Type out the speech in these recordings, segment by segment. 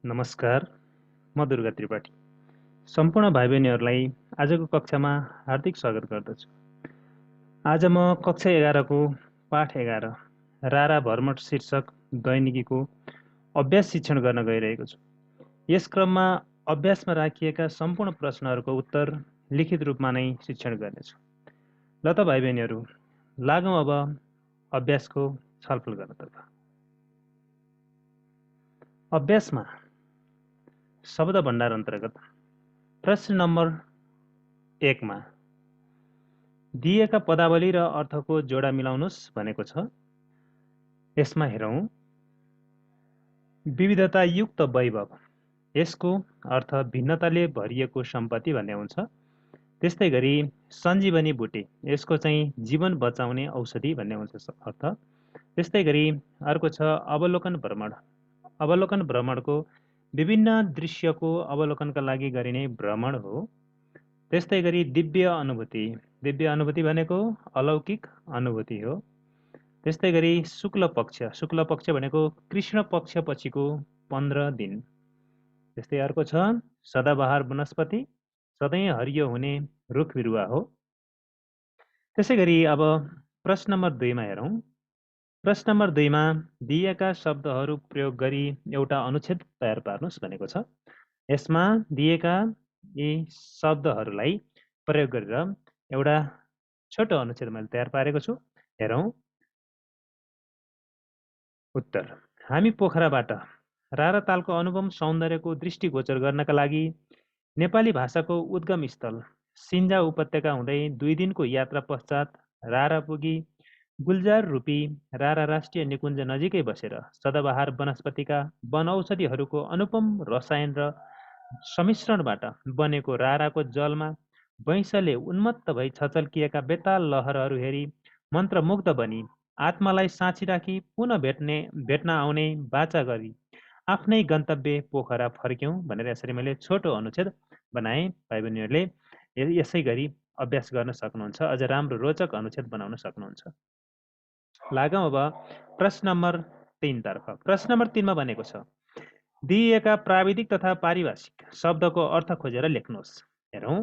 नमस्कार, म दुर्गा त्रिपाठी। सम्पूर्ण भाइ बहिनीहरूलाई आजको कक्षामा हार्दिक स्वागत गर्दछु। आज म कक्षा 11 को पाठ 11 रारा भर्मट शीर्षक दैनिकीको अभ्यास शिक्षण गर्न गइरहेको छु। यस क्रममा अभ्यासमा राखिएका सम्पूर्ण प्रश्नहरूको उत्तर लिखित रूपमा नै शिक्षण गर्नेछु। ल त भाइ बहिनीहरू, लागौँ अब अभ्यासको छलफल गर्नतर्फ। अभ्यासमा शब्द भण्डार अन्तर्गत प्रश्न नम्बर 1 मा दिएका पदावली र अर्थको जोडा मिलाउनुस् भनेको छ। यसमा हेरौँ, विविधतायुक्त वैभव, यसको अर्थ भिन्नताले भरिएको सम्पत्ति भन्ने हुन्छ। त्यस्तै गरी सञ्जीवनी बुटे, यसको चाहिँ जीवन बचाउने औषधि भन्ने हुन्छ अर्थ। त्यस्तै गरी अर्को छ अवलोकन भ्रमण। अवलोकन भ्रमणको विभिन्न दृश्यको अवलोकनका लागि गरिने भ्रमण हो। त्यस्तै गरी दिव्य अनुभूति, दिव्य अनुभूति भनेको अलौकिक अनुभूति हो। त्यस्तै गरी शुक्ल पक्ष भनेको कृष्ण पक्ष पछिको 15 दिन। त्यस्तै अर्को छ सदाबहार वनस्पति, सधैँ हरियो हुने रुख बिरुवा हो। त्यसै गरी अब प्रश्न नम्बर 2 मा हेरौँ। प्रश्न नम्बर 2 मा दिएका शब्दहरू प्रयोग गरी एउटा अनुच्छेद तयार पार्नुहोस् भनेको छ। यसमा दिएका यी शब्दहरूलाई प्रयोग गरेर एउटा छोटो अनुच्छेद मैले तयार पारेको छु। हेरौँ उत्तर। हामी पोखराबाट रारा तालको अनुपम सौन्दर्यको दृष्टिगोचर गर्नका लागि नेपाली भाषाको उद्गम स्थल सिन्जा उपत्यका हुँदै 2 दिनको यात्रा पश्चात रारा पुगी गुल्जार रूपी रारा राष्ट्रिय निकुञ्ज नजिकै बसेर सदाबहार वनस्पतिका वनौषधिहरूको अनुपम रसायन र सम्मिश्रणबाट बनेको राराको जलमा वैंशले उन्मत्त भई छचल्किएका बेताल लहरहरू हेरी मन्त्रमुग्ध बनी आत्मालाई साँची राखी पुनः भेट्न आउने बाचा गरी आफ्नै गन्तव्य पोखरा फर्क्यौँ भनेर यसरी मैले छोटो अनुच्छेद बनाएँ। भाइ बहिनीहरूले यसै गरी अभ्यास गर्न सक्नुहुन्छ, अझ राम्रो रोचक अनुच्छेद बनाउन सक्नुहुन्छ। लागौँ अब प्रश्न नम्बर 3 तर्फ। प्रश्न नम्बर 3 मा भनेको छ दिइएका प्राविधिक तथा पारिभाषिक शब्दको अर्थ खोजेर लेख्नुहोस्। हेरौँ,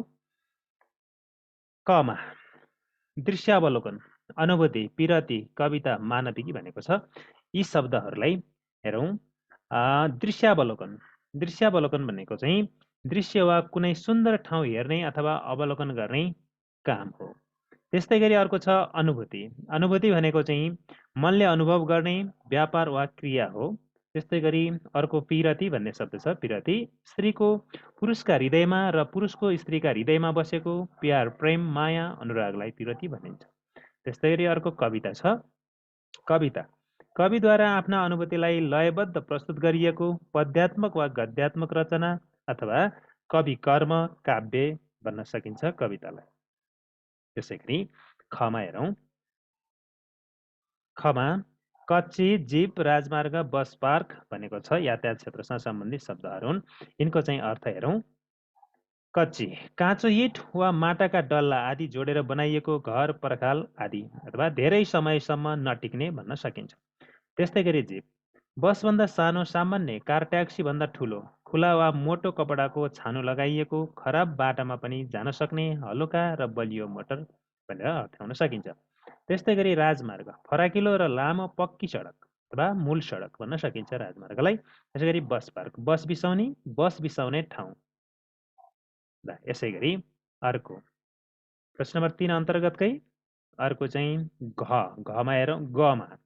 कमा दृश्यावलोकन, अनुभूति, पिरती, कविता, मानविकी भनेको छ। यी शब्दहरूलाई हेरौँ। दृश्यावलोकन, दृश्यावलोकन भनेको चाहिँ दृश्य वा कुनै सुन्दर ठाउँ हेर्ने अथवा अवलोकन गर्ने काम हो। त्यस्तै गरी अर्को छ अनुभूति। अनुभूति भनेको चाहिँ मनले अनुभव गर्ने व्यापार वा क्रिया हो। त्यस्तै गरी अर्को पिरती भन्ने शब्द छ। पिरती स्त्रीको पुरुषका हृदयमा र पुरुषको स्त्रीका हृदयमा बसेको प्यार, प्रेम, माया, अनुरागलाई पिरती भनिन्छ। त्यस्तै गरी अर्को कविता छ। कविता कविद्वारा आफ्ना अनुभूतिलाई लयबद्ध प्रस्तुत गरिएको पद्यात्मक वा गद्यात्मक रचना अथवा कवि कर्म, काव्य भन्न सकिन्छ कवितालाई। त्यसै गरी खमा हेरौँ। खमा कच्ची, जीप, राजमार्ग, बस पार्क भनेको छ। यातायात क्षेत्रसँग सम्बन्धित शब्दहरू हुन्। यिनको चाहिँ अर्थ हेरौँ। कच्ची काँचो इँट वा माटाका डल्ला आदि जोडेर बनाइएको घर, पर्खाल आदि अथवा धेरै समयसम्म नटिक्ने भन्न सकिन्छ। त्यस्तै गरी जीप बसभन्दा सानो, सामान्य कार, ट्याक्सी भन्दा ठुलो, खुला वा मोटो कपडाको छानो लगाइएको खराब बाटामा पनि जान सक्ने हलुका र बलियो मोटर भनेर अर्थ्याउन सकिन्छ। त्यस्तै गरी राजमार्ग फराकिलो र लामो पक्की सडक अथवा मूल सडक भन्न सकिन्छ राजमार्गलाई। त्यसै गरी बस पार्क बस बिसाउने ठाउँ। यसै गरी अर्को प्रश्न नम्बर 3 अन्तर्गतकै अर्को चाहिँ घमा हेरौँ।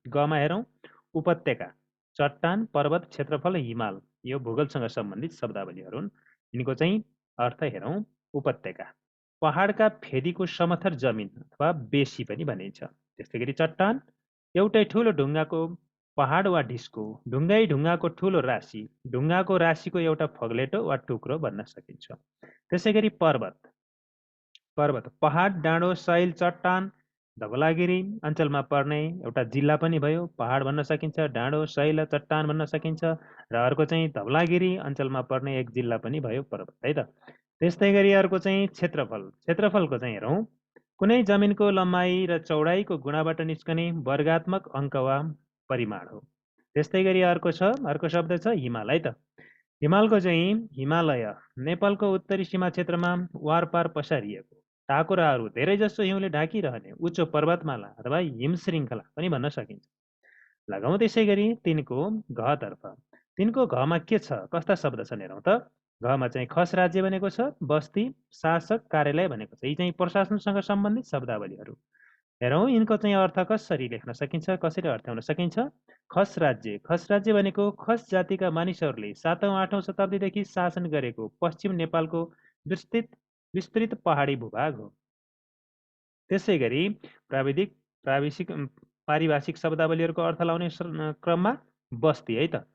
गमा हेरौँ। उपत्यका चट्टान, पर्वत, क्षेत्रफल, हिमाल यो भूगोलसँग सम्बन्धित शब्दावलीहरू हुन्। यिनको चाहिँ अर्थ हेरौँ। उपत्यका पहाडका फेदीको समथर जमिन अथवा बेसी पनि भनिन्छ। त्यस्तै गरी चट्टान एउटै ठुलो ढुङ्गाको पहाड वा ढिस्को, ढुङ्गाको ठुलो राशि, ढुङ्गाको राशिको एउटा फग्लेटो वा टुक्रो भन्न सकिन्छ। त्यसै गरी पर्वत पहाड, डाँडो, शैल, चट्टान, धवलागिरी अञ्चलमा पर्ने एउटा जिल्ला पनि भयो। पहाड भन्न सकिन्छ, डाँडो, शैल, चट्टान भन्न सकिन्छ र अर्को चाहिँ धवलागिरी अञ्चलमा पर्ने एक जिल्ला पनि भयो पर्वत, है त। त्यस्तै गरी अर्को चाहिँ क्षेत्रफलको चाहिँ हेरौँ। कुनै जमिनको लम्बाइ र चौडाइको गुणाबाट निस्कने वर्गात्मक अङ्क वा परिमाण हो। त्यस्तै गरी अर्को शब्द छ हिमाल, है त। हिमालको चाहिँ हिमालय नेपालको उत्तरी सीमा क्षेत्रमा वारपार पसारिएको टाकुराहरू धेरैजसो हिउँले ढाकिरहने उच्च पर्वतमाला अथवा हिम श्रृङ्खला पनि भन्न सकिन्छ। लगाउँ त्यसै गरी तिनको घतर्फ। तिनको घमा के छ, कस्ता शब्द छन् हेरौँ त। घमा चाहिँ खस राज्य भनेको छ, बस्ती, शासक, कार्यालय भनेको छ। यी चाहिँ प्रशासनसँग सम्बन्धित शब्दावलीहरू। हेरौँ यिनको चाहिँ अर्थ कसरी लेख्न सकिन्छ, कसरी अर्थ्याउन सकिन्छ। खस राज्य, खस राज्य भनेको खस जातिका मानिसहरूले 7औं-8औं शताब्दीदेखि शासन गरेको पश्चिम नेपालको विस्तृत विस्तृत पहाडी भूभाग हो। त्यसै गरी प्राविधिक प्राविशिक पारिभाषिक शब्दावलीहरूको अर्थ लाउने क्रममा बस्ती है त।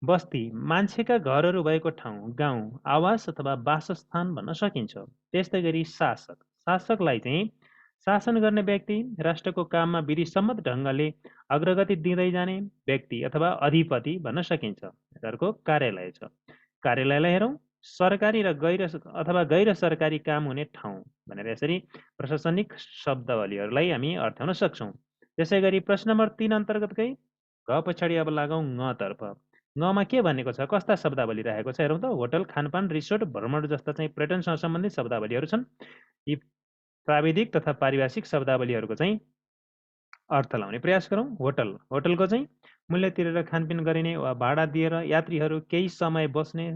बस्ती मान्छेका घरहरू भएको ठाउँ, गाउँ, आवास अथवा वासस्थान भन्न सकिन्छ। त्यस्तै गरी शासक, शासकलाई चाहिँ शासन गर्ने व्यक्ति, राष्ट्रको काममा विधिसम्मत ढङ्गले अग्रगति दिँदै जाने व्यक्ति अथवा अधिपति भन्न सकिन्छ। अर्को कार्यालय छ। कार्यालयलाई हेरौँ सरकारी र गैर सरकारी काम हुने ठाउँ भनेर यसरी प्रशासनिक शब्दावलीहरूलाई हामी अर्थ्याउन सक्छौँ। त्यसै गरी प्रश्न नम्बर 3 अन्तर्गतकै घ पछाडि अब लागौँ ङतर्फ। ङमा के भनेको छ, कस्ता शब्दावली रहेको छ हेरौँ त। होटल, खानपान, रिसोर्ट, भ्रमण जस्ता चाहिँ पर्यटनसँग सम्बन्धित शब्दावलीहरू छन्। यी प्राविधिक तथा पारिभाषिक शब्दावलीहरूको चाहिँ अर्थ लाउने प्रयास गरौँ। होटल, होटलको चाहिँ मूल्य तिरेर खानपिन गरिने वा भाडा दिएर यात्रीहरू केही समय बस्ने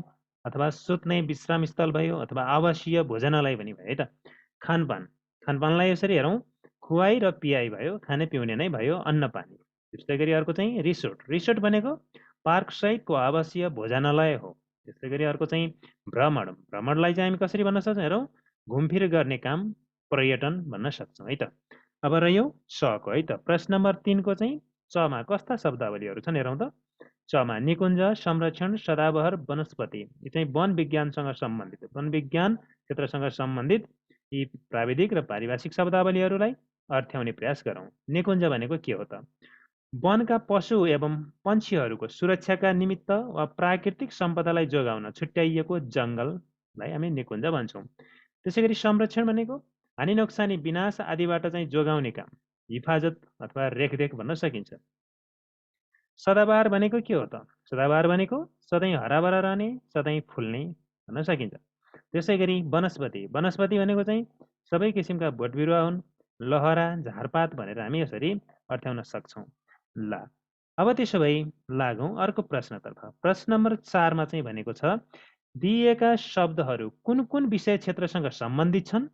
अथवा सुत्ने विश्रामस्थल भयो अथवा आवासीय भोजनालय पनि भयो है त। खानपान, खानपानलाई यसरी हेरौँ खुवाई र पियाई भयो, खाने पिउने नै भयो, अन्न पानी। त्यस्तै गरी अर्को चाहिँ रिसोर्ट, रिसोर्ट भनेको पार्क सहितको आवासीय भोजनालय हो। त्यस्तै गरी अर्को चाहिँ भ्रमण, भ्रमणलाई चाहिँ हामी कसरी भन्न सक्छौँ हेरौँ घुमफिर गर्ने काम, पर्यटन भन्न सक्छौँ है त। अब रह्यो स को है त। प्रश्न नम्बर 3 को चाहिँ चमा कस्ता शब्दावलीहरू छन् हेरौँ त। चमा निकुञ्ज, संरक्षण, सदाबहार, वनस्पति। यी चाहिँ वन विज्ञानसँग सम्बन्धित, वन विज्ञान क्षेत्रसँग सम्बन्धित यी प्राविधिक र पारिभाषिक शब्दावलीहरूलाई अर्थ्याउने प्रयास गरौँ। निकुञ्ज भनेको के हो त? वनका पशु एवं पन्छीहरूको सुरक्षाका निमित्त वा प्राकृतिक सम्पदालाई जोगाउन छुट्याइएको जङ्गललाई हामी निकुञ्ज भन्छौँ। त्यसै गरी संरक्षण भनेको हानि नोक्सानी विनाश आदिबाट चाहिँ जोगाउने काम, हिफाजत अथवा रेखदेख भन्न सकिन्छ। सदाबहार भनेको के हो त? सदाबहार भनेको सधैँ हराभरा रहने, सधैँ फुल्ने भन्न सकिन्छ। त्यसै गरी वनस्पति, वनस्पति भनेको चाहिँ सबै किसिमका बोट बिरुवा हुन्, लहरा, झारपात भनेर हामी यसरी अर्थ्याउन सक्छौँ। ल अब त्यसो भए लागौँ अर्को प्रश्नतर्फ। प्रश्न नम्बर 4 मा चाहिँ भनेको छ दिएका शब्दहरू कुन कुन विषय क्षेत्रसँग सम्बन्धित छन्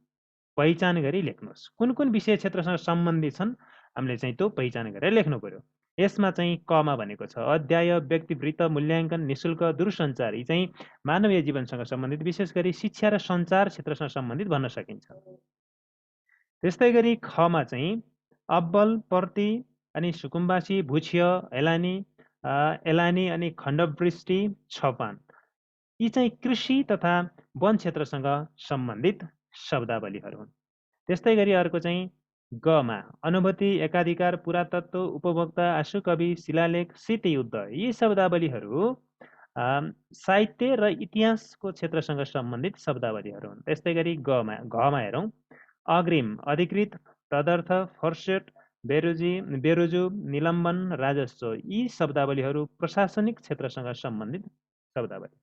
पहिचान गरी लेख्नुहोस्। कुन कुन विषय क्षेत्रसँग सम्बन्धित छन् हामीले चाहिँ त्यो पहिचान गरेर लेख्नु पर्यो। यसमा चाहिँ कमा भनेको छ अध्याय, व्यक्तिवृत्त, मूल्याङ्कन, निशुल्क, दूरसञ्चार। यी चाहिँ मानवीय जीवनसँग सम्बन्धित, विशेष गरी शिक्षा र सञ्चार क्षेत्रसँग सम्बन्धित भन्न सकिन्छ। त्यस्तै गरी खमा चाहिँ अब्बल, पर्ती अनि सुकुम्बासी, भुछ्य, एलानी अनि खण्डवृष्टि, छपान। यी चाहिँ कृषि तथा वन क्षेत्रसँग सम्बन्धित शब्दावलीहरू हुन्। त्यस्तै गरी अर्को चाहिँ गमा अनुभूति, एकाधिकार, पुरातत्व, उपभोक्ता, आशुकवि, शिलालेख, शीतयुद्ध। यी शब्दावलीहरू साहित्य र इतिहासको क्षेत्रसँग सम्बन्धित शब्दावलीहरू हुन्। त्यस्तै गरी घमा हेरौँ अग्रिम, अधिकृत, तदर्थ, फर्सेट, बेरुजु, निलम्बन, राजस्व। यी शब्दावलीहरू प्रशासनिक क्षेत्रसँग सम्बन्धित शब्दावली।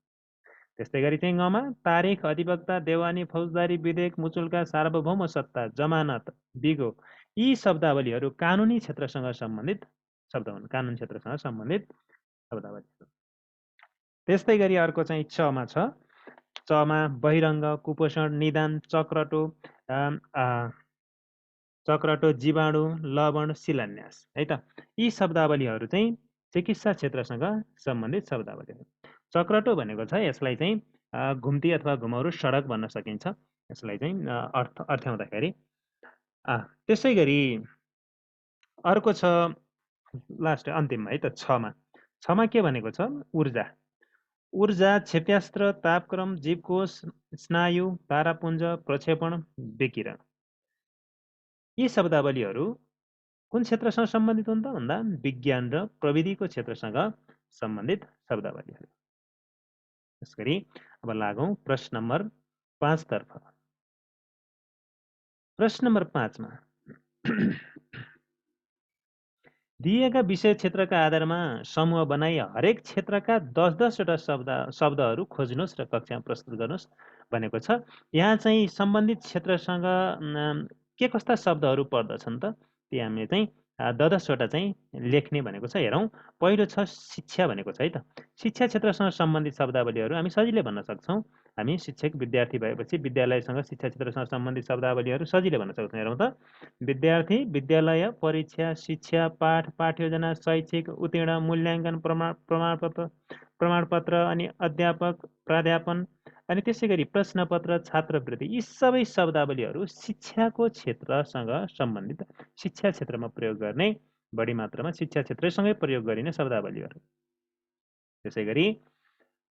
त्यस्तै गरी चाहिँ ङमा तारिख, अधिवक्ता, देवानी, फौजदारी, विधेयक, मुचुल्का, सार्वभौम सत्ता, जमानत, बिगो। यी शब्दावलीहरू कानुनी क्षेत्रसँग सम्बन्धित शब्द हुन्, कानुन क्षेत्रसँग सम्बन्धित शब्दावली। त्यस्तै गरी अर्को चाहिँ चमा छ। चमा बहिरङ्ग, कुपोषण, निदान, चक्रटो, जीवाणु, लवण, शिलान्यास है त। यी शब्दावलीहरू चाहिँ चिकित्सा क्षेत्रसँग सम्बन्धित शब्दावलीहरू। चक्रटो भनेको छ यसलाई चाहिँ घुम्ती अथवा घुमाउरो सडक भन्न सकिन्छ यसलाई चाहिँ अर्थ्याउँदाखेरि। त्यसै गरी अर्को छ लास्ट अन्तिममा है त छमा के भनेको छ ऊर्जा। ऊर्जा, क्षेप्यास्त्र, तापक्रम, जीवकोश, स्नायु, तारापुञ्ज, प्रक्षेपण, विकिरण। यी शब्दावलीहरू कुन क्षेत्रसँग सम्बन्धित हुन् त भन्दा विज्ञान र प्रविधिको क्षेत्रसँग सम्बन्धित शब्दावलीहरू। त्यसगरी अब लागौँ प्रश्न नम्बर 5 तर्फ। प्रश्न नम्बर 5 मा दिएका विषय क्षेत्रका आधारमा समूह बनाई हरेक क्षेत्रका 10-10 वटा शब्दहरू खोज्नुहोस् र कक्षामा प्रस्तुत गर्नुहोस् भनेको छ। यहाँ चाहिँ सम्बन्धित क्षेत्रसँग के कस्ता शब्दहरू पर्दछन् त ती हामीले चाहिँ 10-10 वटा चाहिँ लेख्ने भनेको छ। हेरौँ, पहिलो छ शिक्षा भनेको छ है त। शिक्षा क्षेत्रसँग सम्बन्धित शब्दावलीहरू हामी सजिलै भन्न सक्छौँ। हामी शिक्षक विद्यार्थी भएपछि विद्यालयसँग शिक्षा क्षेत्रसँग सम्बन्धित शब्दावलीहरू सजिलै भन्न सक्छौँ। हेरौँ त, विद्यार्थी, विद्यालय, परीक्षा, शिक्षा, पाठ, पाठयोजना, शैक्षिक, उत्तीर्ण, मूल्याङ्कन, प्रमाणपत्र अनि अध्यापक, प्राध्यापन अनि त्यसै गरी प्रश्नपत्र, छात्रवृत्ति, यी सबै शब्दावलीहरू शिक्षाको क्षेत्रसँग सम्बन्धित, शिक्षा क्षेत्रमा प्रयोग गर्ने, बढी मात्रामा शिक्षा क्षेत्रसँगै प्रयोग गरिने शब्दावलीहरू। त्यसै गरी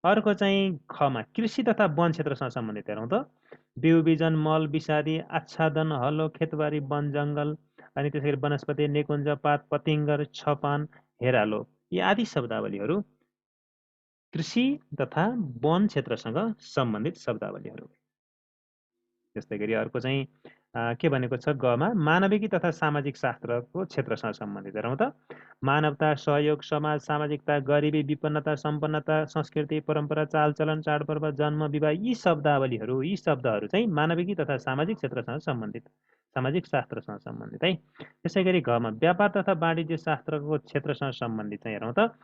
अर्को चाहिँ खमा कृषि तथा वन क्षेत्रसँग सम्बन्धित। हेरौँ त, बिउ बिजन, मल विषादी, आच्छादन, हलो, खेतबारी, वन जङ्गल अनि त्यसै गरी वनस्पति, निकुञ्ज, पात पतिङ्गर, छपान, हेरालो, यी आदि शब्दावलीहरू कृषि तथा वन क्षेत्रसँग सम्बन्धित शब्दावलीहरू। त्यस्तै गरी अर्को चाहिँ के भनेको छ गमा मानविकी तथा सामाजिक शास्त्रको क्षेत्रसँग सम्बन्धित। हेरौँ त, मानवता, सहयोग, समाज, सामाजिकता, गरिबी, विपन्नता, सम्पन्नता, संस्कृति, परम्परा, चालचलन, चाडपर्व, जन्म, विवाह, यी शब्दहरू चाहिँ मानविकी तथा सामाजिक क्षेत्रसँग सम्बन्धित, सामाजिक शास्त्रसँग सम्बन्धित है। त्यसै गरी घमा व्यापार तथा वाणिज्य शास्त्रको क्षेत्रसँग सम्बन्धित चाहिँ हेरौँ त,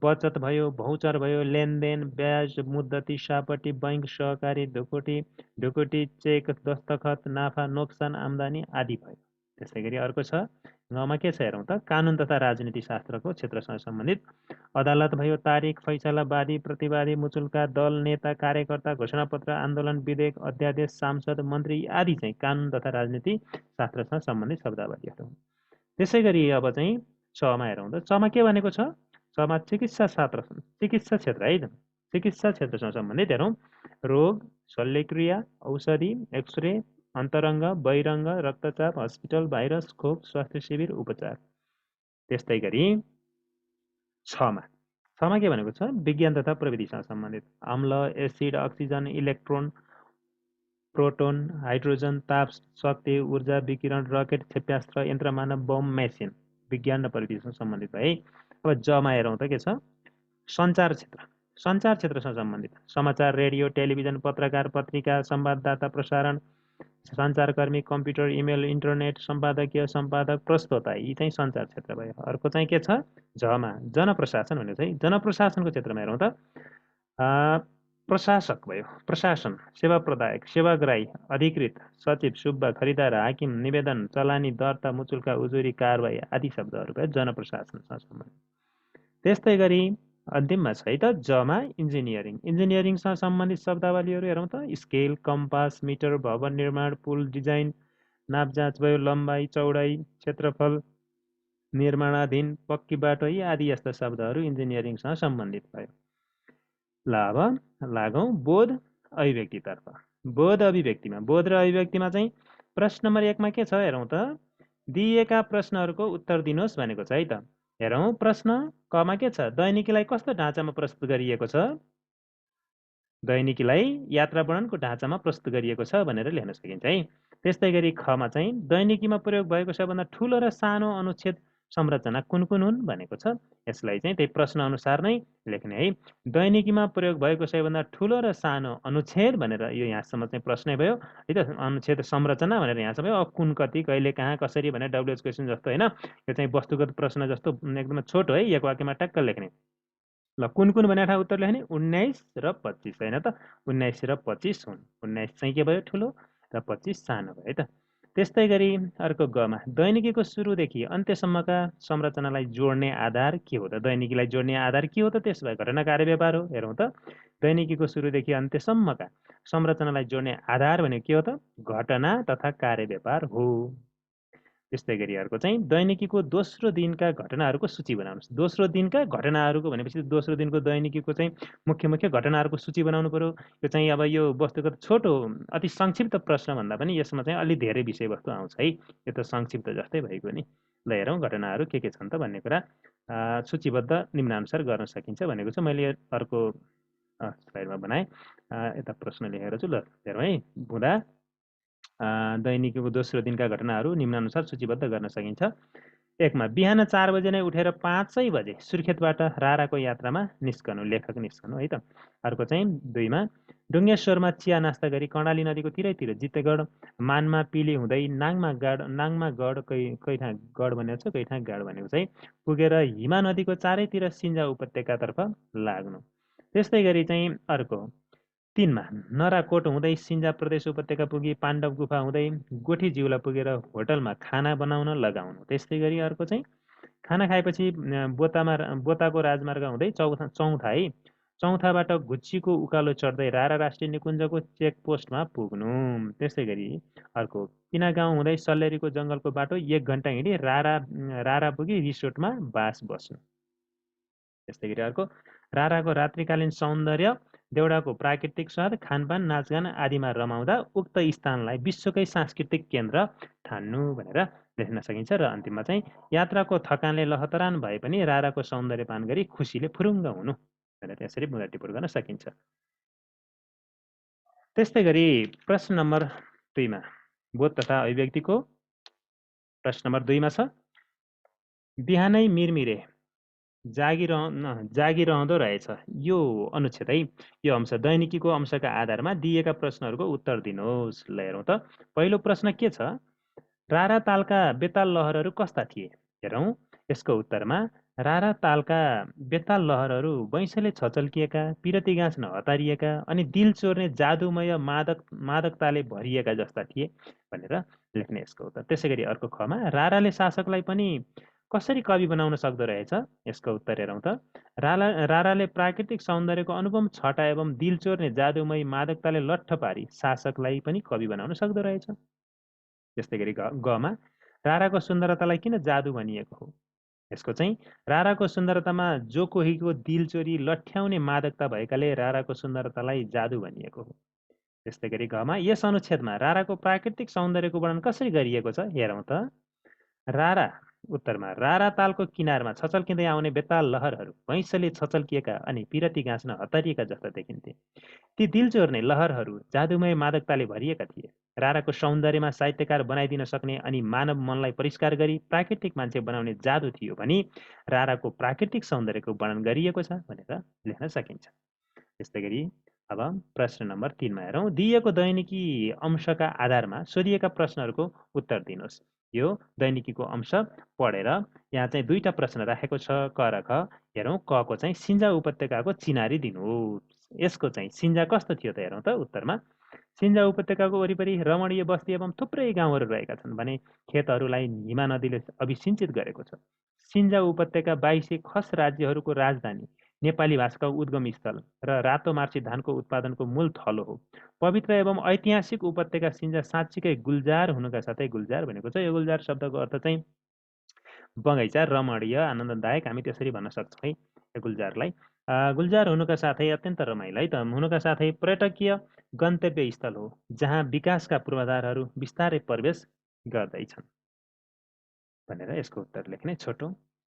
बचत भयो, भौचर भयो, लेनदेन, ब्याज, मुद्दती, सापट्टी, बैंक, सहकारी, ढुकुटी, चेक, दस्तखत, नाफा, नोक्सान, आम्दानी आदि भयो। त्यसै गरी अर्को छ घमा के छ हेरौँ त, कानुन तथा राजनीति शास्त्रको क्षेत्रसँग सम्बन्धित, अदालत भयो, तारिख, फैसला, वादी, प्रतिवादी, मुचुल्का, दल, नेता, कार्यकर्ता, घोषणापत्र, आन्दोलन, विधेयक, अध्यादेश, सांसद, मन्त्री आदि चाहिँ कानुन तथा राजनीति शास्त्रसँग सम्बन्धित शब्दावलीहरू। त्यसै गरी अब चाहिँ चमा हेरौँ त, चमा के भनेको छ, चमा चिकित्सा क्षेत्र है त। चिकित्सा क्षेत्रसँग सम्बन्धित। हेरौँ, रोग, शल्यक्रिया, औषधि, एक्सरे, अन्तरङ्ग, बहिरङ्ग, रक्तचाप, हस्पिटल, भाइरस, खोप, स्वास्थ्य शिविर, उपचार। त्यस्तै गरी छमा के भनेको छ, विज्ञान तथा प्रविधिसँग सम्बन्धित, अम्ल, acid, oxygen, electron, proton, hydrogen, ताप, शक्ति, ऊर्जा, विकिरण, रकेट, क्षेप्यास्त्र, यन्त्रमानव, बम, मेसिन, विज्ञान र प्रविधिसँग सम्बन्धित है। अब जमा हेरौँ त के छ, सञ्चार क्षेत्रसँग सम्बन्धित, समाचार, रेडियो, टेलिभिजन, पत्रकार, पत्रिका, संवाददाता, प्रसारण, सञ्चारकर्मी, कम्प्युटर, इमेल, इन्टरनेट, सम्पादकीय, सम्पादक, प्रस्तोता, यी चाहिँ सञ्चार क्षेत्र भयो। अर्को चाहिँ के छ, झमा जनप्रशासन भनेको चाहिँ जनप्रशासनको क्षेत्रमा हेरौँ त, प्रशासक भयो, प्रशासन, सेवा प्रदायक, सेवाग्राही, अधिकृत, सचिव, सुब्बा, खरिदार, हाकिम, निवेदन, चलानी, दर्ता, मुचुल्का, उजुरी, कारवाही आदि शब्दहरू भयो जनप्रशासनसँग सम्बन्धित। त्यस्तै गरी अन्तिममा छ है त जमा इन्जिनियरिङसँग सम्बन्धित शब्दावलीहरू। हेरौँ त, स्केल, कम्पास, मिटर, भवन निर्माण, पुल डिजाइन, नाप जाँच भयो, लम्बाइ, चौडाइ, क्षेत्रफल, निर्माणाधीन, पक्की बाटो, यी आदि यस्ता शब्दहरू इन्जिनियरिङसँग सम्बन्धित भयो। ल अब लागौँ बोध अभिव्यक्तितर्फ। बोध र अभिव्यक्तिमा चाहिँ प्रश्न नम्बर 1मा के छ हेरौँ त, दिएका प्रश्नहरूको उत्तर दिनुहोस् भनेको छ है त। हेरौँ, प्रश्न कमा के छ, दैनिकीलाई कस्तो ढाँचामा प्रस्तुत गरिएको छ, दैनिकीलाई यात्रा वर्णनको ढाँचामा प्रस्तुत गरिएको छ भनेर लेख्न सकिन्छ है। त्यस्तै गरी खमा चाहिँ दैनिकीमा प्रयोग भएको सबभन्दा ठुलो र सानो अनुच्छेद संरचना कुन कुन हुन् भनेको छ। यसलाई चाहिँ त्यही प्रश्न अनुसार नै लेख्ने है। दैनिकीमा प्रयोग भएको सबैभन्दा ठुलो र सानो अनुच्छेद भनेर यो यहाँसम्म चाहिँ प्रश्नै भयो है त। अनुच्छेद संरचना भनेर यहाँसम्म भयो। अब कुन, कति, कहिले, कहाँ, कसरी भनेर डब्लुएच क्वेसन जस्तो होइन, यो चाहिँ वस्तुगत प्रश्न जस्तो एकदमै छोटो है, एक वाक्यमा टक्क लेख्ने। ल कुन कुन भनेर उत्तर लेख्ने, 19 र 25 होइन त, 19 र 25 हुन्। 19 चाहिँ के भयो, ठुलो, र 25 सानो भयो है त। त्यस्तै गरी अर्को गमा दैनिकीको सुरुदेखि अन्त्यसम्मका संरचनालाई जोड्ने आधार के हो त, दैनिकीलाई जोड्ने आधार के हो त, त्यसो भए घटना कार्य व्यापार हो। हेरौँ त, दैनिकीको सुरुदेखि अन्त्यसम्मका संरचनालाई जोड्ने आधार भनेको के हो त, घटना तथा कार्य व्यापार हो। त्यस्तै गरी अर्को चाहिँ दैनिकीको दोस्रो दिनका घटनाहरूको सूची बनाउनुहोस्। दोस्रो दिनका घटनाहरूको भनेपछि दोस्रो दिनको दैनिकीको चाहिँ मुख्य मुख्य घटनाहरूको सूची बनाउनु पर्यो। यो चाहिँ अब यो वस्तुगत छोटो अति संक्षिप्त प्रश्न भन्दा पनि यसमा चाहिँ अलि धेरै विषयवस्तु आउँछ है। यो त संक्षिप्त जस्तै भइगयो नि। ल हेरौँ घटनाहरू के छन् त भन्ने कुरा सूचीबद्ध निम्नानुसार गर्न सकिन्छ भनेको छ। मैले अर्को स्लाइडमा बनाएँ, यता प्रश्न लेखेर छु। ल हेरौँ है, दैनिकीको दोस्रो दिनका घटनाहरू निम्नानुसार सूचीबद्ध गर्न सकिन्छ। 1मा बिहान 4 बजे नै उठेर 5 बजे सुर्खेतबाट राराको यात्रामा निस्कनु, लेखक निस्कनु है त। अर्को चाहिँ 2मा डुङ्गेश्वरमा चिया नास्ता गरी कर्णाली नदीको तिरैतिर जित्तेगढ मानमा पिली हुँदै नाङमा गढ कैठाँ गढ भनेको छ, कैठाँ गाड भनेको चाहिँ पुगेर हिमा नदीको चारैतिर सिन्जा उपत्यकातर्फ लाग्नु। त्यस्तै गरी चाहिँ अर्को 3मा नराकोट हुँदै सिन्जा प्रदेश उपत्यका पुगी पाण्डव गुफा हुँदै गोठी जिउला पुगेर होटलमा खाना बनाउन लगाउनु। त्यस्तै गरी अर्को चाहिँ खाना खाएपछि बोताको राजमार्ग हुँदै चौथा है, चौथाबाट घुच्चीको उकालो चढ्दै रारा राष्ट्रिय निकुञ्जको चेक पोस्टमा पुग्नु। त्यस्तै गरी अर्को पिनागाउँ हुँदै सल्लेरीको जङ्गलको बाटो 1 घन्टा हिँडी रारा पुगी रिसोर्टमा बास बस्नु। त्यस्तै गरी अर्को राराको रात्रिकालीन सौन्दर्य, देउडाको प्राकृतिक स्वाद, खानपान, नाचगान आदिमा रमाउँदा उक्त स्थानलाई विश्वकै सांस्कृतिक केन्द्र ठान्नु भनेर लेख्न सकिन्छ। र अन्तिममा चाहिँ यात्राको थकानले लहतरान भए पनि राराको सौन्दर्यपान गरी खुसीले फुरुङ्ग हुनु भनेर यसरी बुँदा टिप्पणी गर्न सकिन्छ। त्यस्तै गरी प्रश्न नम्बर 2मा बोध तथा अभिव्यक्तिको प्रश्न नम्बर 2मा छ बिहानै मिरमिरे जागिरहँदो रहेछ। यो अनुच्छेद है, यो अंश दैनिकीको अंशका आधारमा दिएका प्रश्नहरूको उत्तर दिनुहोस्। ल हेरौँ त। पहिलो प्रश्न के छ? रारा तालका बेताल लहरहरू कस्ता थिए? हेरौँ यसको उत्तरमा रारा तालका बेताल लहरहरू वैँसले छचल्किएका, पिरती गाँच्न हतारिएका अनि दिल चोर्ने जादुमय मादकताले भरिएका जस्ता थिए भनेर लेख्ने यसको उत्तर। त्यसै गरी अर्को खमा राराले शासकलाई पनि कसरी कवि बनाउन सक्दो रहेछ? यसको उत्तर हेरौँ त। राराले प्राकृतिक सौन्दर्यको अनुपम छटा एवं दिल चोर्ने जादुमय मादकताले लट्ठ पारी शासकलाई पनि कवि बनाउन सक्दो रहेछ। त्यस्तै गरी गमा राराको सुन्दरतालाई किन जादु भनिएको हो? यसको चाहिँ राराको सुन्दरतामा जो कोहीको दिल चोरी लठ्याउने मादकता भएकाले राराको सुन्दरतालाई जादु भनिएको हो। त्यस्तै गरी घमा यस अनुच्छेदमा राराको प्राकृतिक सौन्दर्यको वर्णन कसरी गरिएको छ? हेरौँ त। रारा उत्तरमा रारा तालको किनारमा छचल्किँदै आउने बेताल लहरहरू भैँसले छचल्किएका अनि पिरती गाँच्न हतारिएका जस्ता देखिन्थे। ती दिल चोर्ने लहरहरू जादुमय मादकताले भरिएका थिए। राराको सौन्दर्यमा साहित्यकार बनाइदिन सक्ने अनि मानव मनलाई परिष्कार गरी प्राकृतिक मान्छे बनाउने जादु थियो भनी राराको प्राकृतिक सौन्दर्यको वर्णन गरिएको छ भनेर लेख्न सकिन्छ। त्यस्तै गरी अब प्रश्न नम्बर 3मा हेरौँ। दिइएको दैनिकी अंशका आधारमा सोधिएका प्रश्नहरूको उत्तर दिनुहोस्। यो दैनिकीको अंश पढेर यहाँ चाहिँ 2टा प्रश्न राखेको छ, क र ख। हेरौँ कको चाहिँ सिन्जा उपत्यकाको चिनारी दिनुहोस्। यसको चाहिँ सिन्जा कस्तो थियो त? हेरौँ त उत्तरमा। सिन्जा उपत्यकाको वरिपरि रमणीय बस्ती एवं थुप्रै गाउँहरू रहेका छन् भने खेतहरूलाई हिमा नदीले अभिसिञ्चित गरेको छ। सिन्जा उपत्यका 22 खस राज्यहरूको राजधानी, नेपाली भाषाका उद्गम स्थल र रातो मार्सी धानको उत्पादनको मूल थलो हो। पवित्र एवं ऐतिहासिक उपत्यका सिन्जा साँच्चीकै गुल्जार हुनुका साथै, गुल्जार भनेको चाहिँ यो गुल्जार शब्दको अर्थ चाहिँ बगैँचा, रमणीय, आनन्ददायक, हामी त्यसरी भन्न सक्छौँ है यो गुल्जारलाई। गुल्जार हुनुका साथै अत्यन्त रमाइलो है त हुनुका साथै पर्यटकीय गन्तव्य स्थल हो जहाँ विकासका पूर्वाधारहरू बिस्तारै प्रवेश गर्दैछन् भनेर यसको उत्तर लेख्ने छोटो।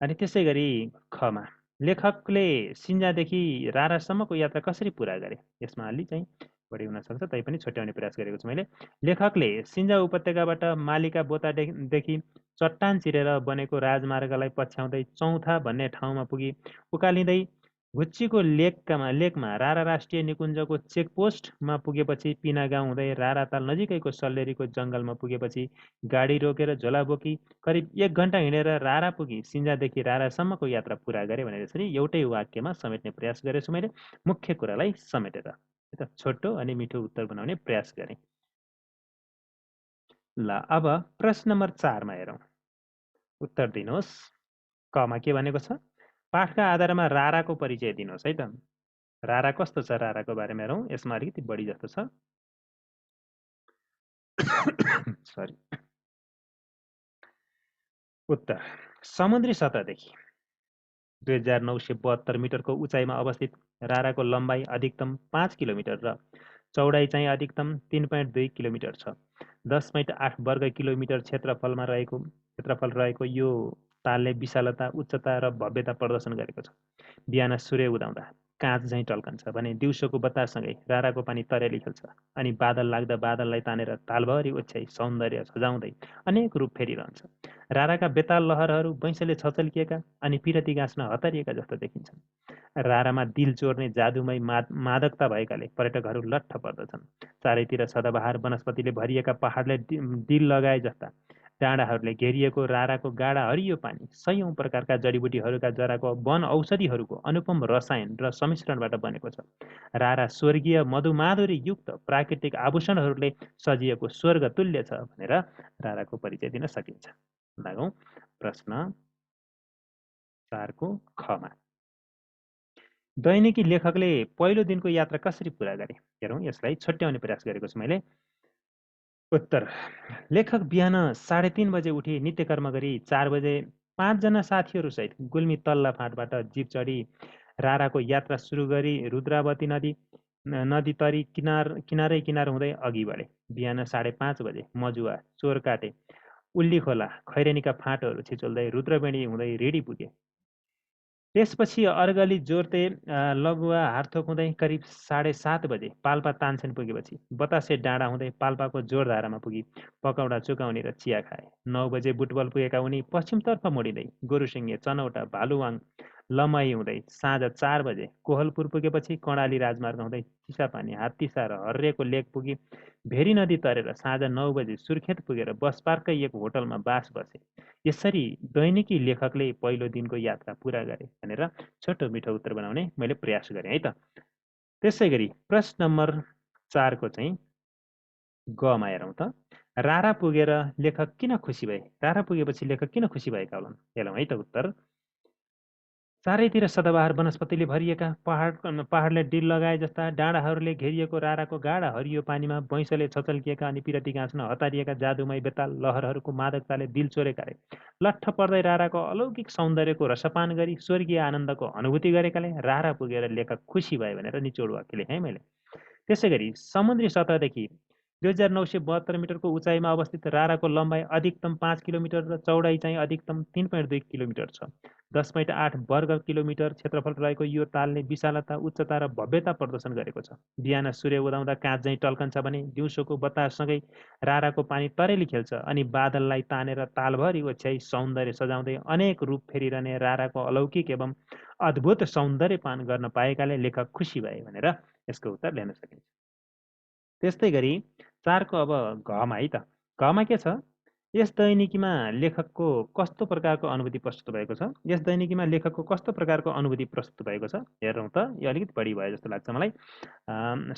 अनि त्यसै गरी खमा लेखकले सिन्जादेखि रारासम्मको यात्रा कसरी पुरा गरे? यसमा अलि चाहिँ बढी हुनसक्छ, तैपनि छुट्याउने प्रयास गरेको छु मैले। लेखकले सिन्जा उपत्यकाबाट मालिका बोतादेखि चट्टान चिरेर बनेको राजमार्गलाई पछ्याउँदै चौथा भन्ने ठाउँमा पुगी उकालिँदै घुच्चीको लेकमा रारा राष्ट्रिय निकुञ्जको चेकपोस्टमा पुगेपछि पिनागाउँ हुँदै राराताल नजिकैको सल्लेरीको जङ्गलमा पुगेपछि गाडी रोकेर झोला बोकी करिब 1 घन्टा हिँडेर रारा पुगी सिन्जादेखि रारासम्मको यात्रा पुरा गरे भनेर यसरी एउटै वाक्यमा समेट्ने प्रयास गरेछु मैले, मुख्य कुरालाई समेटेर। छोटो अनि मिठो उत्तर बनाउने प्रयास गरेँ। ल अब प्रश्न नम्बर 4मा हेरौँ। उत्तर दिनुहोस्। कमा के भनेको छ? पाठका आधारमा राराको परिचय दिनुहोस् है त। रारा कस्तो छ राराको बारेमा हेरौँ। यसमा अलिकति बढी जस्तो छ। सरी। उत्तर समुद्री सतहदेखि 2972 मिटरको उचाइमा अवस्थित राराको लम्बाइ अधिकतम 5 किलोमिटर र चौडाइ चाहिँ अधिकतम 3.2 किलोमिटर छ। 10.8 वर्ग किलोमिटर क्षेत्रफल रहेको यो तालले विशालता, उच्चता र भव्यता प्रदर्शन गरेको छ। बिहान सूर्य उदाउँदा काँच झैँ टल्कन्छ भने दिउँसोको बतासँगै राराको पानी तरेली खेल्छ अनि बादल लाग्दा बादललाई तानेर तालभरि ओछ्याई सौन्दर्य सजाउँदै अनेक रूप फेरिरहन्छ। राराका बेताल लहरहरू बैंसले छचल्किएका अनि पिरती गाँच्न हतारिएका जस्तो देखिन्छन्। रारामा दिल चोर्ने जादुमय मादकता भएकाले पर्यटकहरू लट्ठ पर्दछन्। चारैतिर सदाबहार वनस्पतिले भरिएका पहाडले दिल लगाए जस्ता डाँडाहरूले घेरिएको राराको गाढा हरियो पानी सयौं प्रकारका जडीबुटीहरूका जराको वन औषधिहरूको अनुपम रसायन र सम्मिश्रणबाट बनेको छ। रारा स्वर्गीय मधुमाधुरी युक्त प्राकृतिक आभूषणहरूले सजिएको स्वर्ग तुल्य छ भनेर राराको परिचय दिन सकिन्छ। लागौं प्रश्न 4 को खमा। दैनिकी लेखकले पहिलो दिनको यात्रा कसरी पूरा गरे? हेरौँ, यसलाई छुट्याउने प्रयास गरेको छु मैले। उत्तर: लेखक बिहान 3:30 बजे उठी नित्यकर्म गरी 4 बजे 5 जना साथीहरूसहित गुल्मी तल्ला फाँटबाट जीप चढी राराको यात्रा सुरु गरी रुद्रावती नदी तरी किनारै किनार हुँदै अघि बढे। बिहान 5:30 बजे मजुवा, चोरकाटे, उल्ली खोला, खैरेनीका फाँटहरू छिचोल्दै रुद्रवेणी हुँदै रेडी पुगे। त्यसपछि अर्गली जोर्ते लगुवा हारथोक हुँदै करिब 7:30 बजे पाल्पा तानसेन पुगेपछि बतासे डाँडा हुँदै पाल्पाको जोरधारामा पुगी पकौडा, चुकाउनी र चिया खाए। 9 बजे बुटबल पुगेका उनी पश्चिमतर्फ मोडिँदै गोरुसिङे, चनौटा, भालुवाङ, लमही हुँदै साँझ 4 बजे कोहलपुर पुगेपछि कर्णाली राजमार्ग हुँदै चिसापानी, हात्तीसा र हर्रेको लेक पुगी भेरी नदी तरेर साँझ 9 बजे सुर्खेत पुगेर बस पार्ककै एक होटलमा बास बसे। यसरी दैनिकी लेखकले पहिलो दिनको यात्रा पूरा गरे भनेर छोटो मिठो उत्तर बनाउने मैले प्रयास गरेँ है त। त्यसै गरी प्रश्न नम्बर 4 को चाहिँ गमा हेरौँ त। रारा पुगेर लेखक किन खुसी भए? रारा पुगेपछि लेखक किन खुसी भएका होलान्? हेरौँ है त उत्तर। चारैतिर सदाबहार वनस्पतिले भरिएका पहाडले डिल लगाए जस्ता डाँडाहरूले घेरिएको राराको गाढा हरियो पानीमा बैंसले छचल्किएका अनि पिरती गाँच्न हतारिएका जादुमय बेताल लहरहरूको मादकताले दिल चोरेकाले लट्ठ पर्दै राराको अलौकिक सौन्दर्यको रसपान गरी स्वर्गीय आनन्दको अनुभूति गरेकाले रारा पुगेर लेखक खुसी भए भनेर निचोड वाक्य लेखेँ मैले। त्यसै गरी समुद्री सतहदेखि 2972 मिटरको उचाइमा अवस्थित राराको लम्बाइ अधिकतम 5 किलोमिटर र चौडाइ चाहिँ अधिकतम 3.2 किलोमिटर छ। 10.8 वर्ग किलोमिटर क्षेत्रफल रहेको यो तालले विशालता, उच्चता र भव्यता प्रदर्शन गरेको छ। बिहान सूर्य उदाउँदा काँच झैँ टल्कन्छ भने दिउँसोको बताससँगै राराको पानी तरेली खेल्छ अनि बादललाई तानेर तालभरि ओछ्याई सौन्दर्य सजाउँदै अनेक रूप फेरिरहने राराको अलौकिक एवं अद्भुत सौन्दर्यपान गर्न पाएकाले लेखक खुसी भए भनेर यसको उत्तर लेख्न सकिन्छ। त्यस्तै गरी 4 को अब घमा है त। घमा के छ? यस दैनिकीमा लेखकको कस्तो प्रकारको अनुभूति प्रस्तुत भएको छ? यस दैनिकीमा लेखकको कस्तो प्रकारको अनुभूति प्रस्तुत भएको छ? हेरौँ त। यो अलिकति बढी भयो जस्तो लाग्छ मलाई।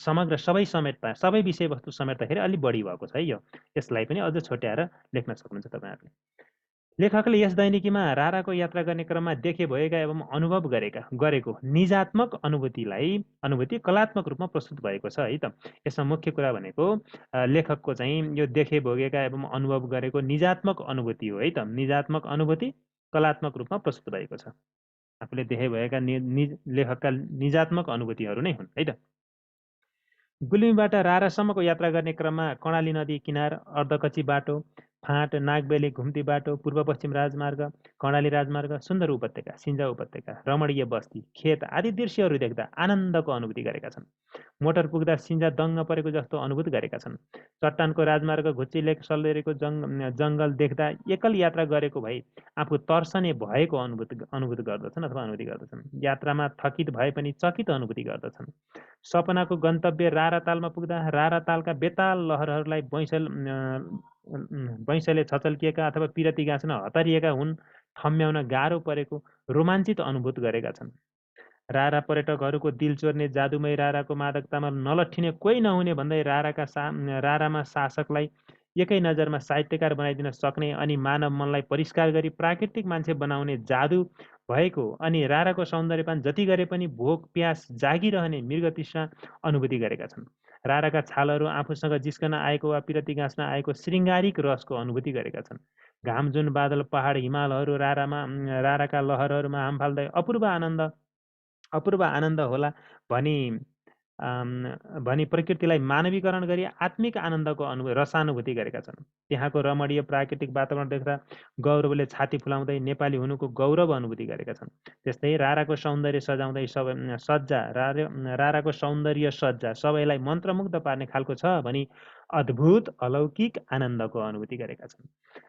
समग्र सबै समेट्दा, सबै विषयवस्तु समेट्दाखेरि अलिक बढी भएको छ है यो। यसलाई पनि अझ छोट्याएर लेख्न सक्नुहुन्छ तपाईँहरूले। लेखकले यस दैनिकीमा राराको यात्रा गर्ने क्रममा देखे भएका एवं अनुभव गरेको निजात्मक अनुभूति कलात्मक रूपमा प्रस्तुत भएको छ है त। यसमा मुख्य कुरा भनेको लेखकको चाहिँ यो देखे भोगेका एवं अनुभव गरेको निजात्मक अनुभूति हो है त। निजात्मक अनुभूति कलात्मक रूपमा प्रस्तुत भएको छ। आफूले देखे भएका लेखकका निजात्मक अनुभूतिहरू नै हुन् है त। गुल्मीबाट रारासम्मको यात्रा गर्ने क्रममा कर्णाली नदी किनार, अर्धकच्ची बाटो, फाँट, नागबेली घुम्ती बाटो, पूर्व पश्चिम राजमार्ग, कर्णाली राजमार्ग, सुन्दर उपत्यका, सिन्जा उपत्यका, रमणीय बस्ती, खेत आदि दृश्यहरू देख्दा आनन्दको अनुभूति गरेका छन्। मोटर पुग्दा सिन्जा दङ्ग परेको जस्तो अनुभूत गरेका छन्। चट्टानको राजमार्ग, घुच्ची लेक, सल्लेरीको जङ्गल देख्दा एकल यात्रा गरेको भई आफू तर्सने भएको अनुभूत गर्दछन् अथवा अनुभूति गर्दछन्। यात्रामा थकित भए पनि चकित अनुभूति गर्दछन्। सपनाको गन्तव्य रारातालमा पुग्दा रारातालका बेताल लहरहरूलाई बैंसले छचल्किएका अथवा पिरती गाँच्न हतारिएका हुन्, ठम्म्याउन गाह्रो परेको रोमाञ्चित अनुभूत गरेका छन्। रारा पर्यटकहरूको दिल चोर्ने जादुमय राराको मादकतामा नलट्ठिने कोही नहुने भन्दै रारामा शासकलाई एकै नजरमा साहित्यकार बनाइदिन सक्ने अनि मानव मनलाई परिष्कार गरी प्राकृतिक मान्छे बनाउने जादु भएको अनि राराको सौन्दर्यपान जति गरे पनि भोक प्यास जागिरहने मृगतृष्णा अनुभूति गरेका छन्। राराका छालहरू आफूसँग जिस्कन आएको वा पिरती गाँच्न आएको श्रृङ्गारिक रसको अनुभूति गरेका छन्। घाम जुन बादल, पहाड, हिमालहरू राराका लहरहरूमा हाम फाल्दै अपूर्व आनन्द होला भनी भनी प्रकृतिलाई मानवीकरण गरी आत्मिक आनन्दको रसानुभूति गरेका छन्। त्यहाँको रमणीय प्राकृतिक वातावरण देख्दा गौरवले छाती फुलाउँदै नेपाली हुनुको गौरव अनुभूति गरेका छन्। त्यस्तै राराको सौन्दर्य सजाउँदै राराको सौन्दर्य सज्जा सबैलाई मन्त्रमुग्ध पार्ने खालको छ भनी अद्भुत अलौकिक आनन्दको अनुभूति गरेका छन्।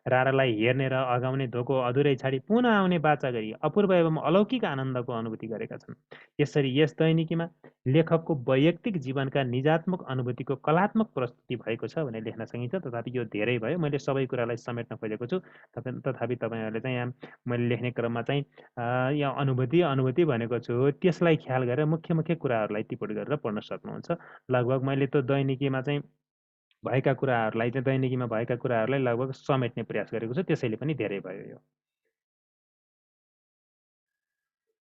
रारालाई हेर्ने र अगाउने धोको अधुरै छाडी पुनः आउने बाचा गरी अपूर्व एवं अलौकिक आनन्दको अनुभूति गरेका छन्। यसरी यस दैनिकीमा लेखकको वैयक्तिक जीवनका निजात्मक अनुभूतिको कलात्मक प्रस्तुति भएको छ भने लेख्न सकिन्छ। तथापि यो धेरै भयो, मैले सबै कुरालाई समेट्न खोजेको छु। तथापि तपाईँहरूले चाहिँ यहाँ मैले लेख्ने क्रममा चाहिँ यहाँ अनुभूति भनेको छु, त्यसलाई ख्याल गरेर मुख्य मुख्य कुराहरूलाई टिप्पणी गरेर पढ्न सक्नुहुन्छ। लगभग मैले त दैनिकीमा चाहिँ भएका कुराहरूलाई चाहिँ दैनिकीमा भएका कुराहरूलाई लगभग समेट्ने प्रयास गरेको छु, त्यसैले पनि धेरै भयो यो।